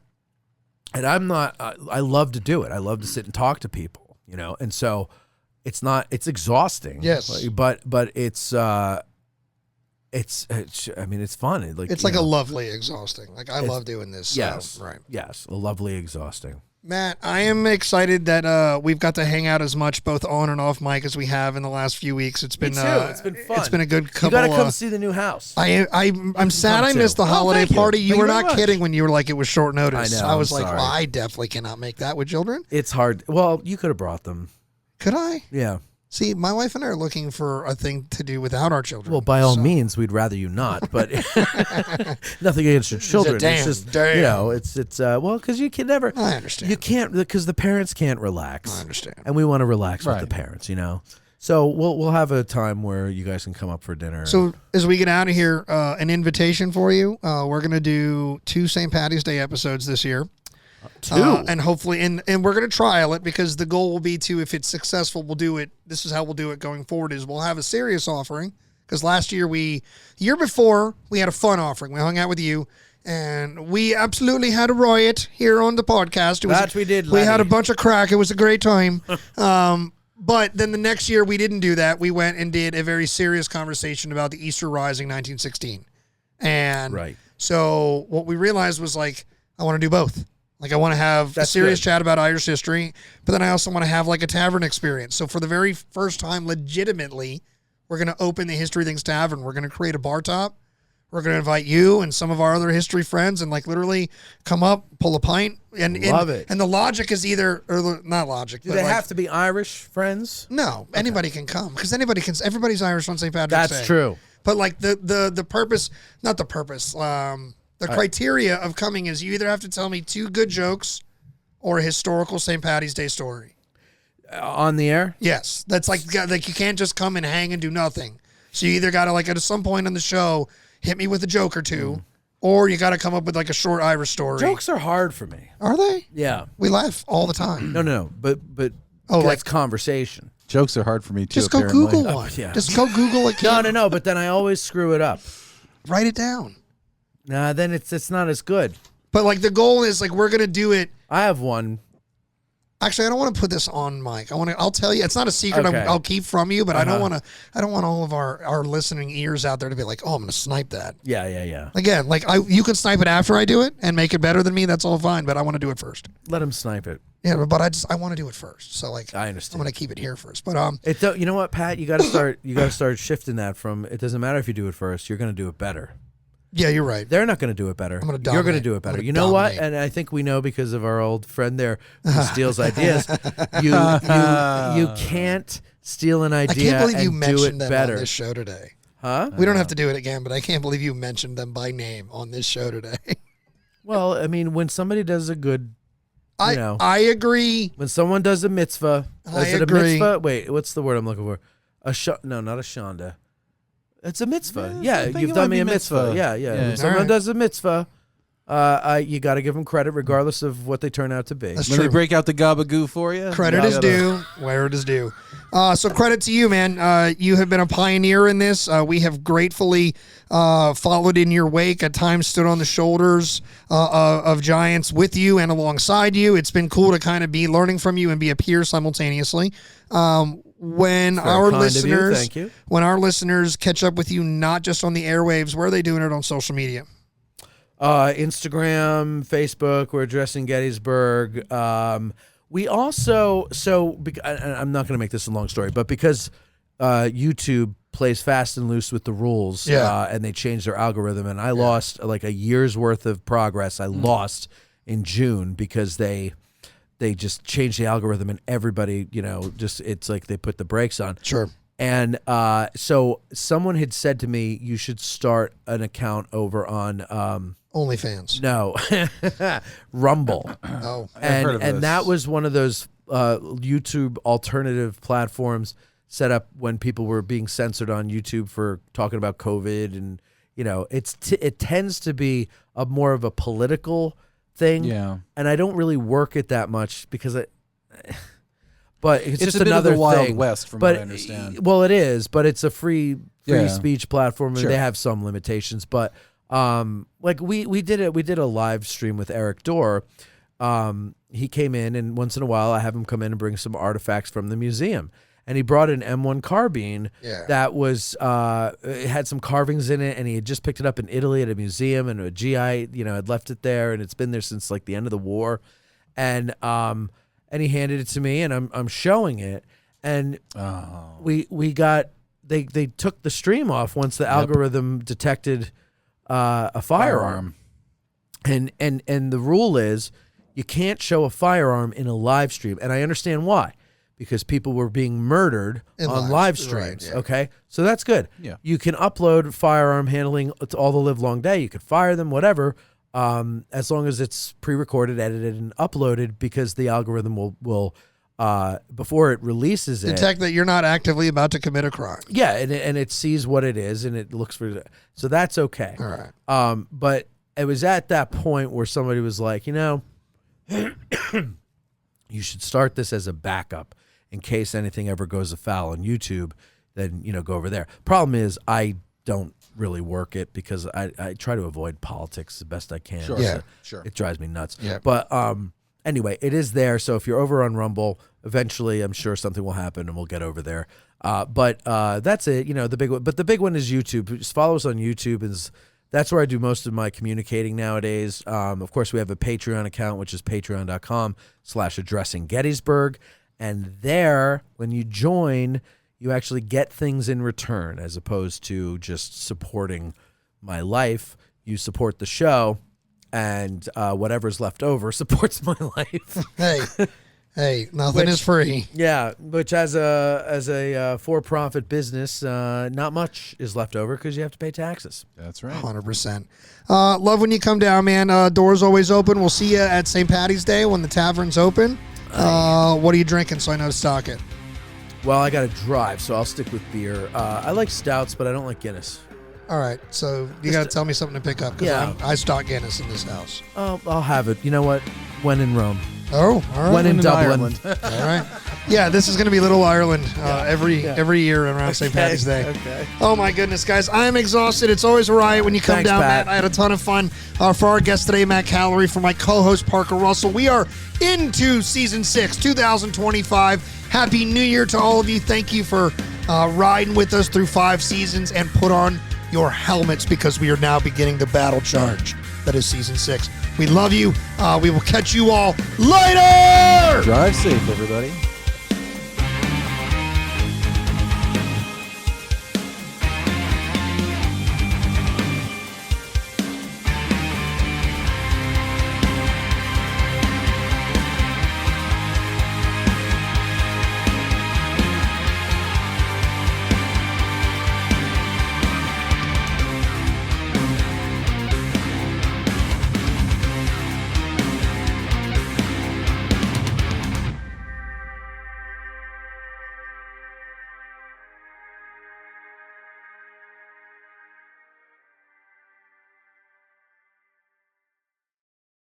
and I'm not, I love to do it. I love to sit and talk to people, and so it's exhausting. Yes. But it's I mean, it's fun. It's like a lovely exhausting. Like I love doing this. Yes. Right. Yes. A lovely exhausting. Matt, I am excited that we've got to hang out as much both on and off mic as we have in the last few weeks. It's been it's been fun. It's been a good couple. You got to come see the new house. I'm sad I missed the holiday party. You were not kidding when you were like it was short notice. I know. I was I'm like, sorry. well, I definitely cannot make that with children. It's hard. Well, you could have brought them. Could I? Yeah. See, my wife and I are looking for a thing to do without our children. Well, by all means, we'd rather you not, but nothing against your children. It's just, it's well, because you can never. I understand. You can't, because the parents can't relax. I understand. And we want to relax with the parents, So we'll have a time where you guys can come up for dinner. So as we get out of here, an invitation for you. We're going to do 2 St. Patty's Day episodes this year. 2. And hopefully, and we're going to trial it because the goal will be to, if it's successful, we'll do it. This is how we'll do it going forward is we'll have a serious offering. Because last year the year before, we had a fun offering. We hung out with you and we absolutely had a riot here on the podcast. We did. We had a bunch of crack. It was a great time. But then the next year we didn't do that. We went and did a very serious conversation about the Easter Rising 1916. And so what we realized was like, I want to do both. Like I want to have a serious chat about Irish history, but then I also want to have like a tavern experience. So for the very first time, legitimately, we're going to open the History Things Tavern. We're going to create a bar top. We're going to invite you and some of our other history friends and like literally come up, pull a pint. Love it. And the logic is not logic. Do they have to be Irish friends? No, anybody can come because everybody's Irish on St. Patrick's Day. That's true. But like the purpose, not the purpose, the criteria of coming is you either have to tell me 2 good jokes or a historical St. Patty's Day story. On the air? Yes. That's like you can't just come and hang and do nothing. So you either got to like at some point on the show hit me with a joke or 2 or you got to come up with like a short Irish story. Jokes are hard for me. Are they? Yeah. We laugh all the time. No. But that's conversation. Jokes are hard for me too. Just go apparently. Google one. Just go Google it. No. But then I always screw it up. Write it down. Nah, then it's not as good. But like the goal is like we're gonna do it. I have one. Actually, I don't want to put this on mic. I'll tell you. It's not a secret. Okay. I'll keep from you, but I don't want all of our listening ears out there to be like, oh, I'm gonna snipe that. Yeah. Again, like you can snipe it after I do it and make it better than me. That's all fine. But I want to do it first. Let him snipe it. Yeah, but I want to do it first. So like, I understand. I'm gonna keep it here first. But you know what, Pat? You got to start shifting that from. It doesn't matter if you do it first. You're gonna do it better. Yeah, you're right. They're not going to do it better. I'm going to dominate. You're going to do it better. You know what? And I think we know because of our old friend there who steals ideas. You can't steal an idea. I can't believe you mentioned them better on this show today. Huh? We don't have to do it again, but I can't believe you mentioned them by name on this show today. Well, I mean, when somebody does a good, I agree. When someone does a mitzvah, I agree. A mitzvah? Wait, what's the word I'm looking for? No, not a shanda. It's a mitzvah. Yeah, you've done me a mitzvah. Yeah. When someone does a mitzvah, you got to give them credit regardless of what they turn out to be. That's when true. they break out the gabagoo for you, credit is due where it is due. So credit to you, man. You have been a pioneer in this. We have gratefully followed in your wake, at times stood on the shoulders of giants with you and alongside you. It's been cool to kind of be learning from you and be a peer simultaneously. when Very our kind of you. listeners, Thank you. when our listeners catch up with you, not just on the airwaves, where are they doing it on social media? Instagram, Facebook. We're addressing Gettysburg. We also I'm not going to make this a long story, but because YouTube plays fast and loose with the rules, and they changed their algorithm, and I lost like a year's worth of progress. I lost in June because they just changed the algorithm, and everybody, it's like they put the brakes on. Sure. And so someone had said to me, you should start an account over on OnlyFans. No, Rumble. Oh, And that was one of those YouTube alternative platforms set up when people were being censored on YouTube for talking about COVID, and it tends to be more of a political thing. Yeah. And I don't really work it that much because but it's just a bit another of the Wild thing. West, from but, what I understand. Well, it is, but it's a free speech platform, and Sure. they have some limitations. But like we did a live stream with Eric Dorr. He came in, and once in a while I have him come in and bring some artifacts from the museum. And he brought an M1 carbine that was it had some carvings in it, and he had just picked it up in Italy at a museum, and a GI had left it there, and it's been there since like the end of the war. And he handed it to me, and I'm showing it, and we got they took the stream off once the algorithm detected a firearm. And the rule is you can't show a firearm in a live stream, and I understand why. Because people were being murdered on live streams. Right, Okay, so that's good. Yeah. You can upload firearm handling to all the live long day. You could fire them, whatever, as long as it's pre-recorded, edited, and uploaded. Because the algorithm will before it releases it, detect that you're not actively about to commit a crime. yeah, and it sees what it is, and it looks for. So that's okay. All right. But it was at that point where somebody was like, you should start this as a backup. In case anything ever goes afoul on YouTube, then, go over there. Problem is, I don't really work it because I try to avoid politics the best I can. Sure. Yeah, sure. It drives me nuts. Yeah. But anyway, it is there. So if you're over on Rumble, eventually I'm sure something will happen and we'll get over there. But that's it. The big one. But the big one is YouTube. Just follow us on YouTube. That's where I do most of my communicating nowadays. Of course, we have a Patreon account, which is patreon.com/addressinggettysburg. And there, when you join, you actually get things in return as opposed to just supporting my life. You support the show, and whatever's left over supports my life. Hey, nothing is free. Yeah, which as a for-profit business, not much is left over because you have to pay taxes. That's right. 100%. Love when you come down, man. Doors always open. We'll see you at St. Patty's Day when the tavern's open. What are you drinking so I know to stock it? Well, I got to drive, so I'll stick with beer. I like stouts, but I don't like Guinness. All right, so you got to tell me something to pick up because I stock Guinness in this house. I'll have it. You know what? When in Rome. Oh, all right. When in Dublin. Ireland. All right. Yeah, this is going to be Little Ireland every year around St. Patty's Day. Okay. Oh, my goodness, guys. I'm exhausted. It's always a riot when you come Thanks, down, Pat. Matt. I had a ton of fun. For our guest today, Matt Callery, for my co-host, Parker Russell. We are into Season 6, 2025. Happy New Year to all of you. Thank you for riding with us through 5 seasons, and put on your helmets because we are now beginning the battle charge. That is Season 6. We love you. We will catch you all later. Drive safe, everybody.